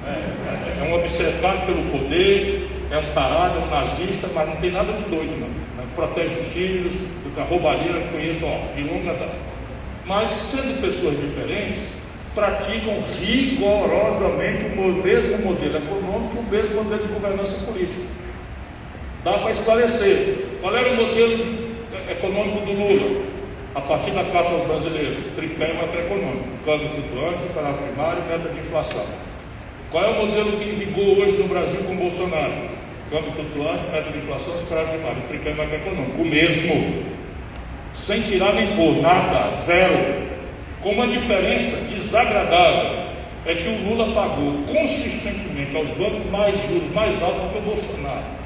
É um obcecado pelo poder, é um tarado, é um nazista, mas não tem nada de doido não. Protege os filhos, a roubalheira que conheço de longa data. Mas sendo pessoas diferentes, praticam rigorosamente o mesmo modelo econômico e o mesmo modelo de governança política. Dá para esclarecer. Qual era o modelo econômico do Lula? A partir da carta aos brasileiros, tripé macroeconômico, câmbio flutuante, superávit primário, meta de inflação. Qual é o modelo em vigor hoje no Brasil com Bolsonaro? Câmbio flutuante, meta de inflação, superávit primário, tripé macroeconômico. O mesmo, sem tirar nem pôr, nada, zero. Com uma diferença desagradável, é que o Lula pagou consistentemente aos bancos mais juros, mais altos do que o Bolsonaro.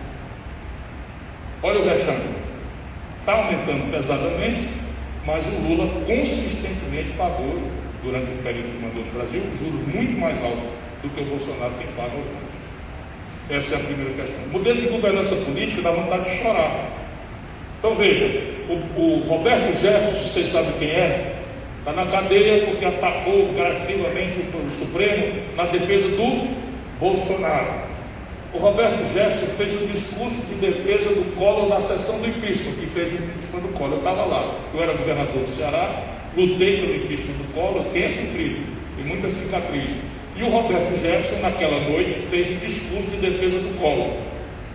Olha o vexame, está aumentando pesadamente, mas o Lula consistentemente pagou, durante o período que mandou no Brasil, juros muito mais altos do que o Bolsonaro tem pago aos bancos. Essa é a primeira questão. O modelo de governança política dá vontade de chorar. Então veja, o Roberto Jefferson, vocês sabem quem é, está na cadeia porque atacou agressivamente o Supremo na defesa do Bolsonaro. O Roberto Jefferson fez um discurso de defesa do Collor na sessão do impeachment, que fez o impeachment do Collor. Eu estava lá, eu era governador do Ceará, lutei pelo impeachment do Collor, tenho sofrido, e muita cicatriz. E o Roberto Jefferson, naquela noite, fez um discurso de defesa do Collor.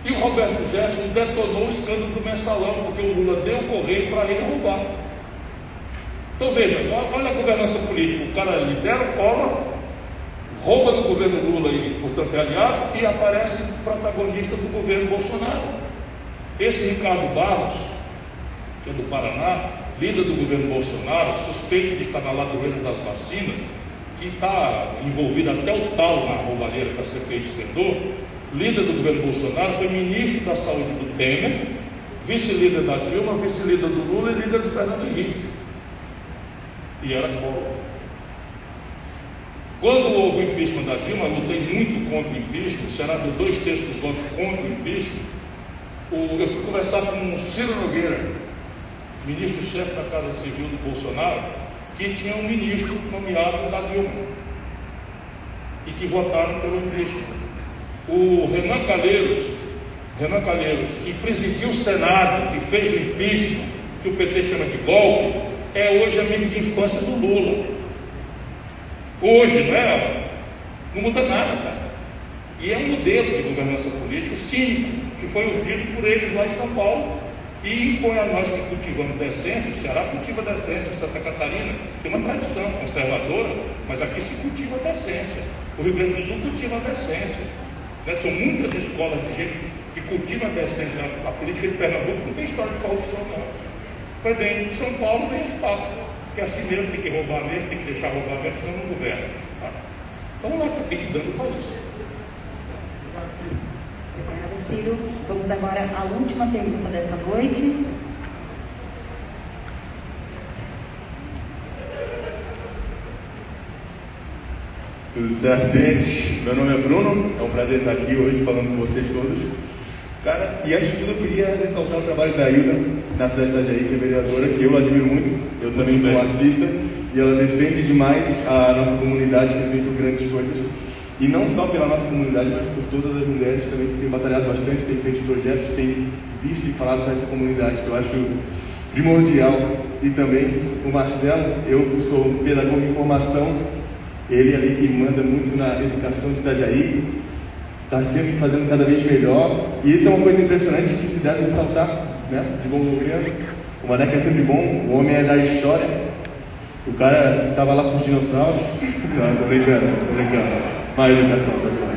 E o Roberto Jefferson detonou o escândalo do mensalão, porque o Lula deu o correio para ele roubar. Então veja, olha a governança política, o cara lidera o Collor, rouba do governo Lula e, portanto, é aliado, e aparece protagonista do governo Bolsonaro. Esse Ricardo Barros, que é do Paraná, líder do governo Bolsonaro, suspeito de estar na ladroeira das vacinas, que está envolvido até o tal na roubalheira que a CPI desvendou, líder do governo Bolsonaro, foi ministro da Saúde do Temer, vice-líder da Dilma, vice-líder do Lula e líder do Fernando Henrique. E era Collor. Quando houve o impeachment da Dilma, eu lutei muito contra o impeachment, o Senado deu 2/3 dos votos contra o impeachment. Eu fui conversar com o Ciro Nogueira, ministro-chefe da Casa Civil do Bolsonaro, que tinha um ministro nomeado da Dilma e que votaram pelo impeachment. O Renan Calheiros, que presidiu o Senado, que fez o impeachment, que o PT chama de golpe, é hoje amigo de infância do Lula. Hoje, não muda nada, cara. E é um modelo de governança política cínico, que foi urdido por eles lá em São Paulo, e impõe a nós que cultivamos decência. O Ceará cultiva decência, Santa Catarina tem uma tradição conservadora, mas aqui se cultiva decência. O Rio Grande do Sul cultiva decência. São muitas escolas de gente que cultiva a decência. A política de Pernambuco não tem história de corrupção, não. Pois bem, em São Paulo vem esse papo, que assim mesmo tem que roubar mesmo, tem que deixar roubar mesmo, senão não governa. Tá? Então nós estamos liquidando o país. Ciro. Vamos agora à última pergunta dessa noite. Tudo certo, gente? Meu nome é Bruno, é um prazer estar aqui hoje falando com vocês todos. Cara, e antes de tudo eu queria ressaltar o trabalho da Hilda na cidade de Itajaí, que é vereadora, que eu admiro muito. Eu também sou um artista e ela defende demais a nossa comunidade, tem feito grandes coisas. E não só pela nossa comunidade, mas por todas as mulheres também que têm batalhado bastante, têm feito projetos, têm visto e falado com essa comunidade, que eu acho primordial. E também o Marcelo, eu sou um pedagogo em formação, ele ali que manda muito na educação de Itajaí, está sempre fazendo cada vez melhor, e isso é uma coisa impressionante que se deve ressaltar, né? De bom governo. O Maneca é sempre bom, o homem é da história, o cara estava lá com os dinossauros. Não, tô brincando. Má educação, pessoal.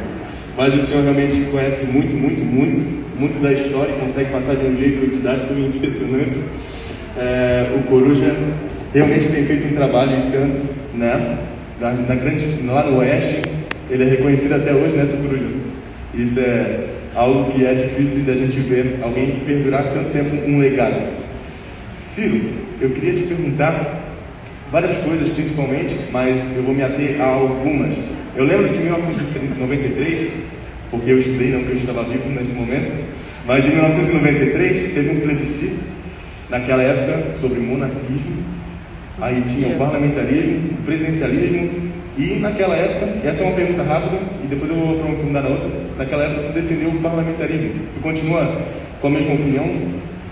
Mas o senhor realmente conhece muito da história e consegue passar de um jeito didático impressionante. O Coruja realmente tem feito um trabalho em tanto, né? Lá no Oeste, ele é reconhecido até hoje, né, seu Coruja? Isso é algo que é difícil da gente ver alguém perdurar tanto tempo um legado. Ciro, eu queria te perguntar várias coisas principalmente, mas eu vou me ater a algumas. Eu lembro de 1993, porque eu estudei, não que eu estava vivo nesse momento, mas em 1993 teve um plebiscito, naquela época, sobre monarquismo. Aí tinha o parlamentarismo, o presidencialismo, e naquela época, essa é uma pergunta rápida, e depois eu vou aprofundar na outra. Naquela época tu defendeu o parlamentarismo. Tu continua com a mesma opinião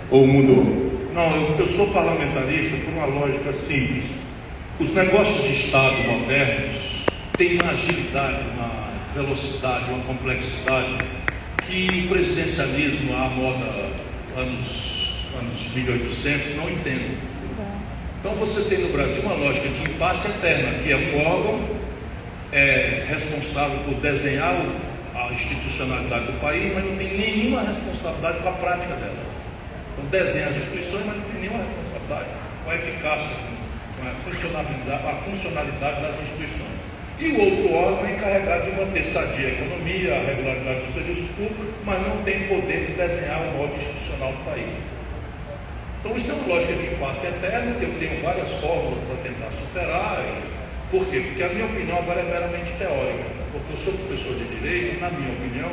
ou mudou? Não, eu sou parlamentarista por uma lógica simples. Os negócios de Estado modernos têm uma agilidade, uma velocidade, uma complexidade que o presidencialismo, à moda anos 1800, não entende. Então você tem no Brasil uma lógica de impasse eterna, que é um órgão responsável por desenhar a institucionalidade do país, mas não tem nenhuma responsabilidade com a prática delas. Então desenha as instituições, mas não tem nenhuma responsabilidade com a eficácia, com a funcionalidade das instituições. E o outro órgão é encarregado de manter sadia a economia, a regularidade do serviço público, mas não tem poder de desenhar o modo institucional do país. Então isso é uma lógica de impasse eterno, que eu tenho várias fórmulas para tentar superar. Por quê? Porque a minha opinião agora é meramente teórica, porque eu sou professor de Direito e, na minha opinião,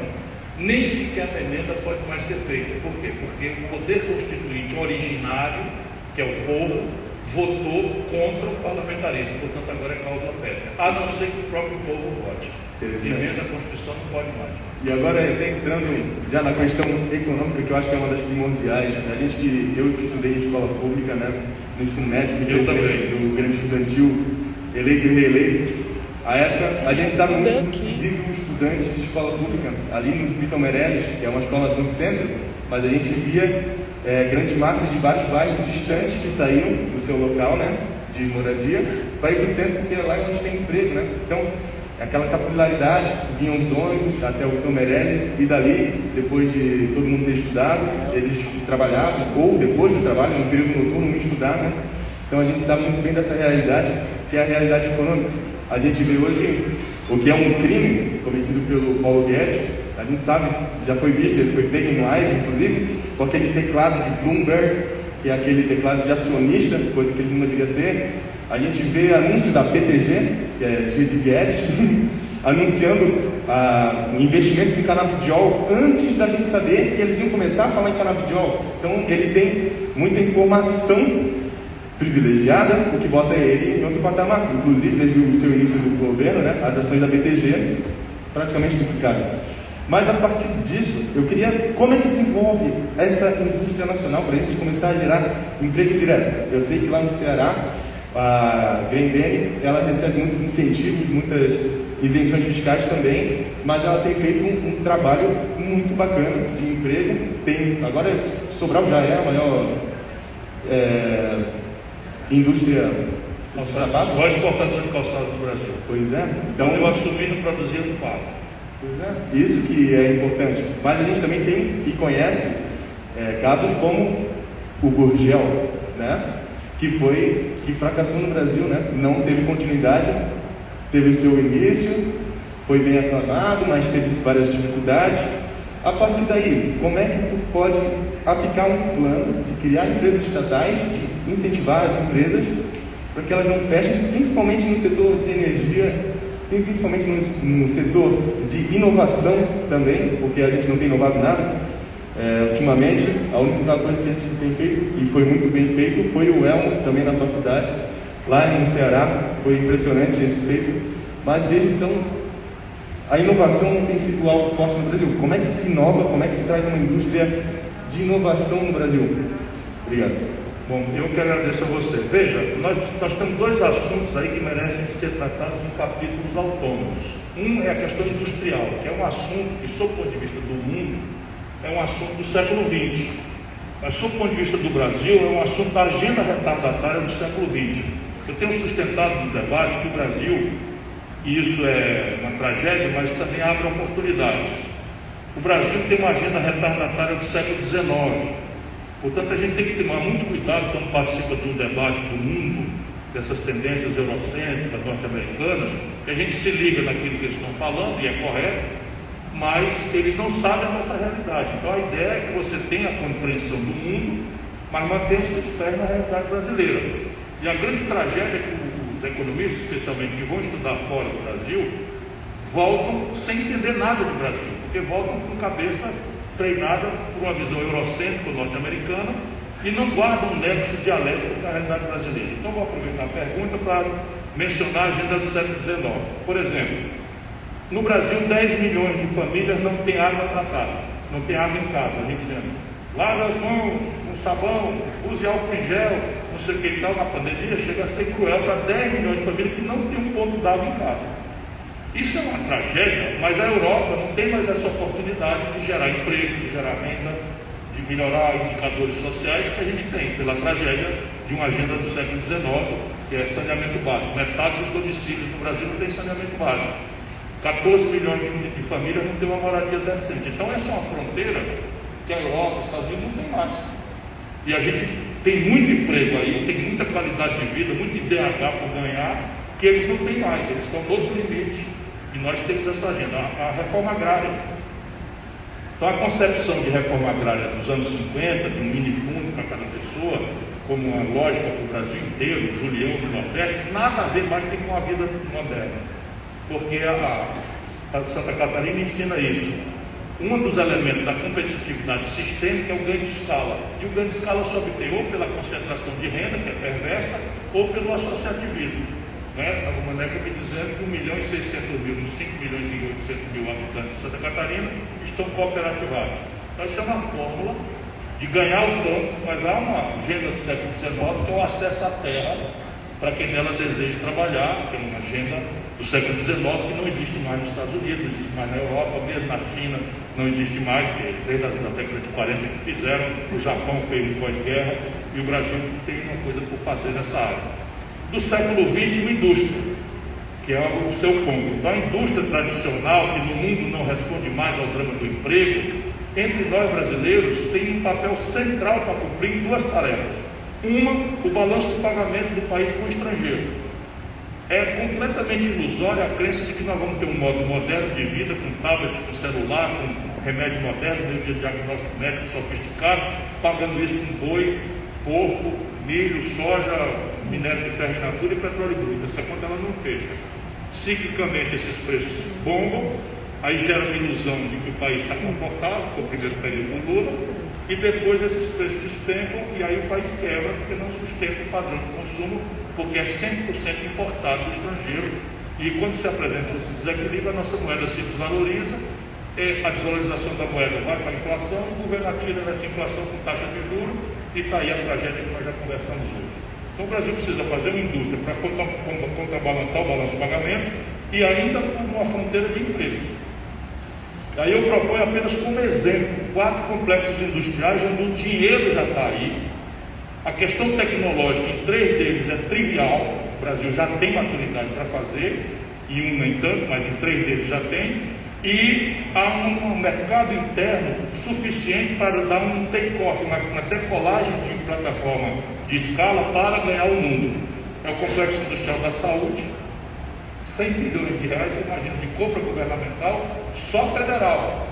nem sequer a emenda pode mais ser feita. Por quê? Porque o poder constituinte originário, que é o povo, votou contra o parlamentarismo, portanto agora é cláusula pétrea, a não ser que o próprio povo vote. Emenda à Constituição não pode mais. E agora, entrando já na questão econômica, que eu acho que é uma das primordiais, eu estudei em escola pública, né, no ensino médio, fui presidente do Grêmio Estudantil, eleito e reeleito. A época, a gente sabe muito que vive um estudante de escola pública, ali no Vitor Meirelles, que é uma escola no centro, mas a gente via grandes massas de vários bairros distantes que saíam do seu local, né, de moradia, para ir para o centro, porque é lá que a gente tem emprego, né? Então, aquela capilaridade, vinham os ônibus até o Vitor Meirelles, e dali, depois de todo mundo ter estudado, eles trabalhavam, ou depois do trabalho, no período noturno, estudar, né? Então a gente sabe muito bem dessa realidade, que é a realidade econômica. A gente vê hoje o que é um crime cometido pelo Paulo Guedes, a gente sabe, já foi visto, ele foi pego em live, inclusive, com aquele teclado de Bloomberg, que é aquele teclado de acionista, coisa que ele não deveria ter. A gente vê anúncio da PTG, que é G de Guedes, anunciando investimentos em canabidiol antes da gente saber que eles iam começar a falar em canabidiol. Então ele tem muita informação privilegiada, o que bota ele em outro patamar. Inclusive, desde o seu início do governo, né, as ações da PTG praticamente duplicaram. Mas a partir disso, eu queria, como é que desenvolve essa indústria nacional para a gente começar a gerar emprego direto? Eu sei que lá no Ceará, a Grendene, ela recebe muitos incentivos, muitas isenções fiscais também, mas ela tem feito um trabalho muito bacana de emprego. Agora, Sobral já é a maior indústria calçado, o maior exportador de calçados do Brasil. Pois é. Então, eu assumi, não produzia, não pago. Pois é. Isso que é importante. Mas a gente também tem e conhece casos como o Gurgel, né? Que fracassou no Brasil, né? Não teve continuidade, teve o seu início, foi bem aclamado, mas teve várias dificuldades. A partir daí, como é que tu pode aplicar um plano de criar empresas estatais, de incentivar as empresas para que elas não fechem, principalmente no setor de energia, sim, principalmente no setor de inovação também, porque a gente não tem inovado nada. Ultimamente, a única coisa que a gente tem feito, e foi muito bem feito, foi o Elmo, também na faculdade, lá no Ceará. Foi impressionante esse feito, mas desde então a inovação não tem sido algo forte no Brasil. Como é que se inova, como é que se traz uma indústria de inovação no Brasil? Obrigado. Bom, eu quero agradecer a você. Veja, nós temos dois assuntos aí que merecem ser tratados em capítulos autônomos. Um é a questão industrial, que é um assunto que, sob o ponto de vista do mundo, é um assunto do século XX. Mas, sob o ponto de vista do Brasil, é um assunto da agenda retardatária do século XX. Eu tenho sustentado no debate que o Brasil, e isso é uma tragédia, mas também abre oportunidades. O Brasil tem uma agenda retardatária do século XIX. Portanto, a gente tem que tomar muito cuidado quando participa de um debate do mundo, dessas tendências eurocêntricas, norte-americanas, que a gente se liga naquilo que eles estão falando, e é correto, mas eles não sabem a nossa realidade. Então, a ideia é que você tenha a compreensão do mundo, mas mantenha seus pés na realidade brasileira. E a grande tragédia é que os economistas, especialmente, que vão estudar fora do Brasil, voltam sem entender nada do Brasil, porque voltam com cabeça treinada por uma visão eurocêntrica norte-americana e não guardam um nexo dialético com a realidade brasileira. Então, vou aproveitar a pergunta para mencionar a agenda do século XIX. Por exemplo, no Brasil, 10 milhões de famílias não têm água tratada, não tem água em casa. A gente dizendo, lave as mãos com sabão, use álcool em gel, não sei o que e tal. Na pandemia chega a ser cruel para 10 milhões de famílias que não têm um ponto d'água em casa. Isso é uma tragédia, mas a Europa não tem mais essa oportunidade de gerar emprego, de gerar renda, de melhorar indicadores sociais que a gente tem pela tragédia de uma agenda do século XIX, que é saneamento básico. Metade dos domicílios no Brasil não tem saneamento básico. 14 milhões de famílias não têm uma moradia decente. Então essa é uma fronteira que a Europa, os Estados Unidos não tem mais. E a gente tem muito emprego aí, tem muita qualidade de vida, muito IDH por ganhar, que eles não têm mais, eles estão no outro limite. E nós temos essa agenda, a reforma agrária. Então a concepção de reforma agrária dos anos 50, de um minifundo para cada pessoa, como uma lógica para o Brasil inteiro, Julião do Nordeste, nada a ver mais tem com a vida moderna. Porque a Santa Catarina ensina isso. Um dos elementos da competitividade sistêmica é o ganho de escala. E o ganho de escala se obtém ou pela concentração de renda, que é perversa, ou pelo associativismo. A Maneca me dizendo que 1.600.000 dos 5.800.000 habitantes de Santa Catarina estão cooperativados. Então, isso é uma fórmula de ganhar o campo, mas há uma agenda do século XIX que é o acesso à terra para quem nela deseja trabalhar, que é uma agenda do século XIX que não existe mais nos Estados Unidos, não existe mais na Europa, mesmo na China não existe mais, desde a década de 40 que fizeram, o Japão fez no pós-guerra e o Brasil tem uma coisa por fazer nessa área. Do século XX, uma indústria, que é o seu ponto. Então, a indústria tradicional, que no mundo não responde mais ao drama do emprego, entre nós brasileiros, tem um papel central para cumprir em duas tarefas. Uma, o balanço de pagamento do país com o estrangeiro. É completamente ilusória a crença de que nós vamos ter um modo moderno de vida, com tablet, com celular, com remédio moderno, meio de diagnóstico médico sofisticado, pagando isso com boi, porco, milho, soja, minério de ferro in natura e petróleo bruto. Essa conta ela não fecha. Ciclicamente esses preços bombam, aí gera uma ilusão de que o país está confortável, foi o primeiro período do Lula, e depois esses preços despencam e aí o país quebra porque não sustenta o padrão de consumo, porque é 100% importado do estrangeiro. E quando se apresenta esse desequilíbrio, a nossa moeda se desvaloriza, a desvalorização da moeda vai para a inflação, e o governo atira nessa inflação com taxa de juros, e está aí a tragédia que nós já conversamos hoje. Então o Brasil precisa fazer uma indústria para contrabalançar o balanço de pagamentos e ainda com uma fronteira de empregos. Daí eu proponho apenas como exemplo 4 complexos industriais onde o dinheiro já está aí, a questão tecnológica em 3 deles é trivial, o Brasil já tem maturidade para fazer, e um nem tanto, mas em 3 deles já tem, e há um mercado interno suficiente para dar um take-off, uma decolagem de plataforma de escala para ganhar o mundo. É o complexo industrial da saúde, 100 bilhões de reais, imagina, de compra governamental, só federal.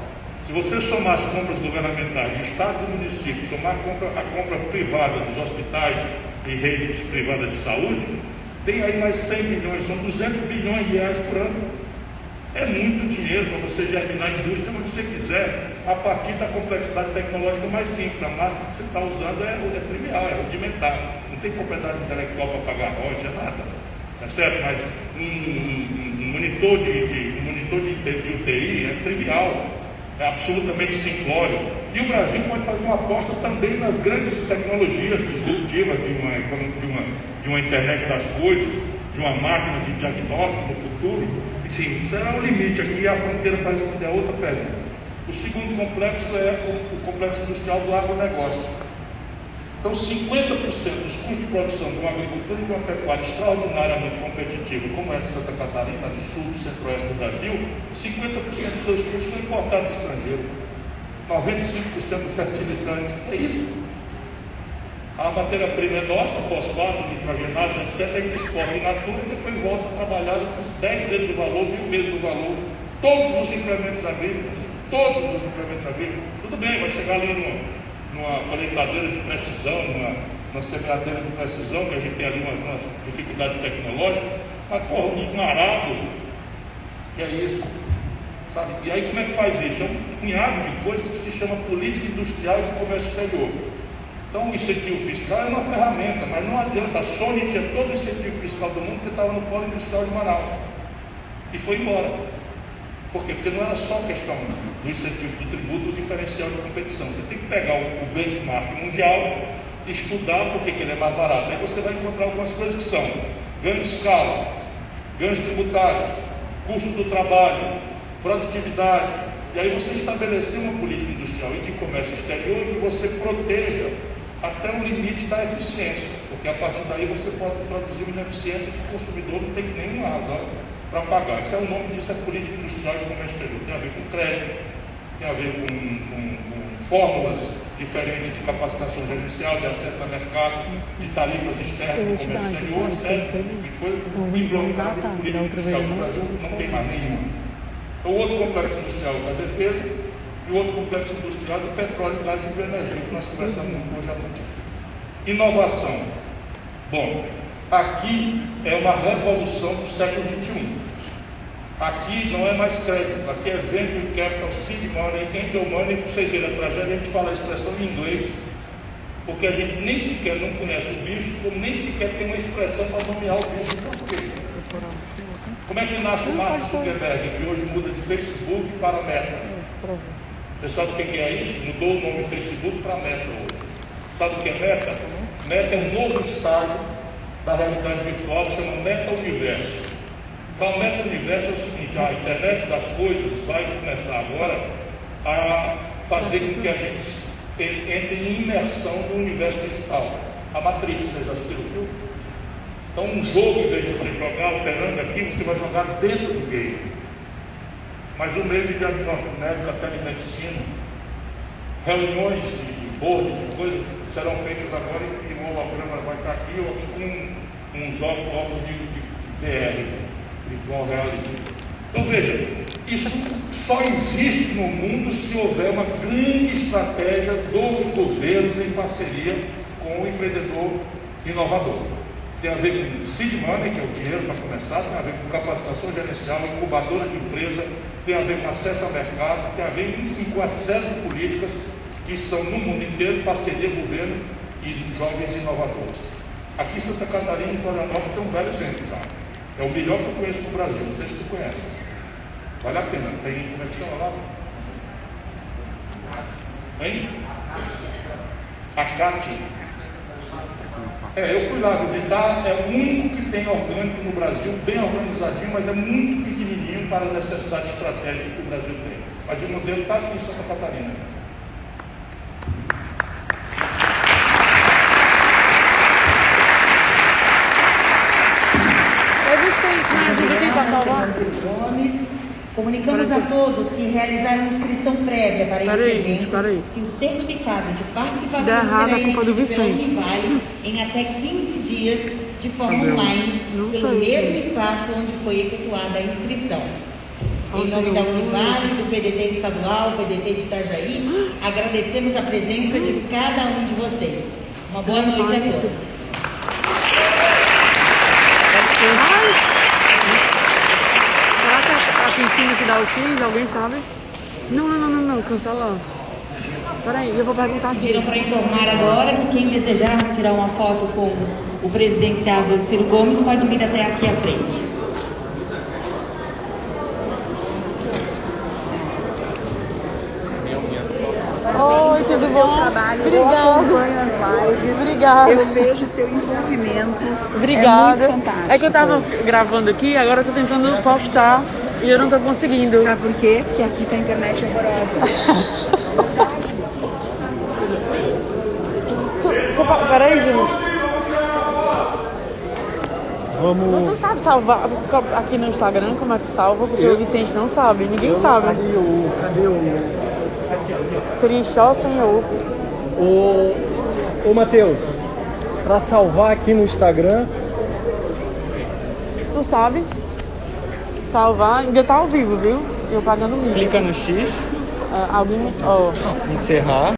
Se você somar as compras governamentais de estados e municípios, somar a compra privada dos hospitais e redes privadas de saúde, tem aí mais 100 bilhões, são 200 bilhões de reais por ano. É muito dinheiro para você germinar a indústria onde você quiser, a partir da complexidade tecnológica mais simples. A máquina que você está usando é trivial, é rudimentar. Não tem propriedade intelectual para pagar royalties, é nada. Tá certo? Mas um monitor de UTI é trivial, é absolutamente simplório. E o Brasil pode fazer uma aposta também nas grandes tecnologias disruptivas de uma internet das coisas, de uma máquina de diagnóstico no futuro. E sim, será o limite aqui e a fronteira para responder a outra pergunta. O segundo complexo é o complexo industrial do agronegócio. Então, 50% dos custos de produção de uma agricultura e de uma pecuária extraordinariamente competitiva, como é de Santa Catarina, do sul, do centro-oeste do Brasil, 50% dos seus custos são importados do estrangeiro. 95% do fertilizante. É isso. A matéria-prima é nossa, fosfato, nitrogenados, etc. A gente exporta in natura e depois volta a trabalhar com 10 vezes o valor, 1000 vezes o valor. Todos os implementos agrícolas, tudo bem, vai chegar ali numa colheitadeira de precisão, numa semeadeira de precisão, que a gente tem ali umas dificuldades tecnológicas, mas porra, um arado, que é isso, sabe? E aí como é que faz isso? É um punhado de coisas que se chama política industrial e de comércio exterior. Então o incentivo fiscal é uma ferramenta, mas não adianta. A Sony tinha todo o incentivo fiscal do mundo porque estava no polo industrial de Manaus e foi embora. Por quê? Porque não era só questão do incentivo do tributo, do diferencial de competição. Você tem que pegar o benchmark mundial, estudar por que ele é mais barato. Aí você vai encontrar algumas coisas que são ganho de escala, ganhos tributários, custo do trabalho, produtividade. E aí você estabelecer uma política industrial e de comércio exterior que você proteja até o limite da eficiência, porque a partir daí você pode produzir uma eficiência que o consumidor não tem nenhuma razão para pagar. Isso é o nome disso, é política industrial e comércio exterior. Tem a ver com crédito, tem a ver com fórmulas diferentes de capacitação gerencial, de acesso a mercado, de tarifas externas do comércio exterior, etc. De coisa implantado em política industrial do Brasil não tem mais nenhuma. Então, o outro complexo industrial da defesa e o outro complexo industrial do petróleo, gás e energia, que nós conversamos hoje à noite. Inovação. Bom, aqui é uma revolução do século XXI. Aqui não é mais crédito, aqui é venture capital, seed money, angel money. Para vocês verem a tragédia, a gente fala a expressão em inglês, porque a gente nem sequer não conhece o bicho, ou nem sequer tem uma expressão para nomear o bicho em português. Como é que nasce o Mark Zuckerberg, que hoje muda de Facebook para Meta? Você sabe o que é isso? Mudou o nome Facebook para Meta hoje. Sabe o que é Meta? Meta é um novo estágio da realidade virtual que chama Meta-Universo. Então, o Meta-Universo é o seguinte: a internet das coisas vai começar agora a fazer com que a gente entre em imersão no universo digital. A Matrix, vocês assistiram o filme? Então, um jogo, em vez de você jogar operando aqui, você vai jogar dentro do game. Mas o meio de diagnóstico médico, a telemedicina, reuniões de board, de coisas, serão feitas agora e o holograma vai estar aqui ou aqui com uns óculos de VR, virtual reality. Então veja, isso só existe no mundo se houver uma grande estratégia dos governos em parceria com o empreendedor inovador. Tem a ver com seed money, que é o dinheiro para começar, tem a ver com capacitação gerencial, incubadora de empresa, tem a ver com acesso ao mercado, tem a ver com uma série de políticas que são no mundo inteiro, parceria governo e jovens inovadores. Aqui em Santa Catarina e Florianópolis tem um velho exemplo já. É o melhor que eu conheço no Brasil, não sei se tu conhece. Vale a pena. Tem, como é que chama lá? Hein? Acate. Eu fui lá visitar, é o único que tem orgânico no Brasil, bem organizadinho, mas é muito pequenininho para a necessidade estratégica que o Brasil tem. Mas o modelo está aqui em Santa Catarina. Comunicamos a todos que realizaram inscrição prévia para este evento que o certificado de participação será emitido pela Univale em até 15 dias de forma online pelo mesmo espaço onde foi efetuada a inscrição. Em nome da Univale, do PDT estadual, PDT de Itajaí, agradecemos a presença de cada um de vocês. Uma boa noite a todos. Será que a piscina que dá o quiz, alguém sabe? Não, cancela. Peraí, eu vou perguntar aqui. Pediram para informar agora que quem desejar tirar uma foto com o presidenciável Ciro Gomes pode vir até aqui à frente. Oi, tudo bom? Trabalho, Obrigada. eu acompanho as lives. Obrigada. Eu vejo teu envolvimento. Obrigada. É muito fantástico. É que eu tava gravando aqui, agora eu tô tentando postar e eu não tô conseguindo. Sabe por quê? Porque aqui tá a internet horrorosa. Peraí, gente. Vamos. Tu sabe salvar aqui no Instagram como é que salva? Porque o Vicente não sabe, ninguém sabe. Cadê o. Crixó sem o. Ô Matheus, pra salvar aqui no Instagram. Tu sabes? Salvar, ainda tá ao vivo, viu? Eu pagando mil. Clica no X, Alguém. Ó. encerrar.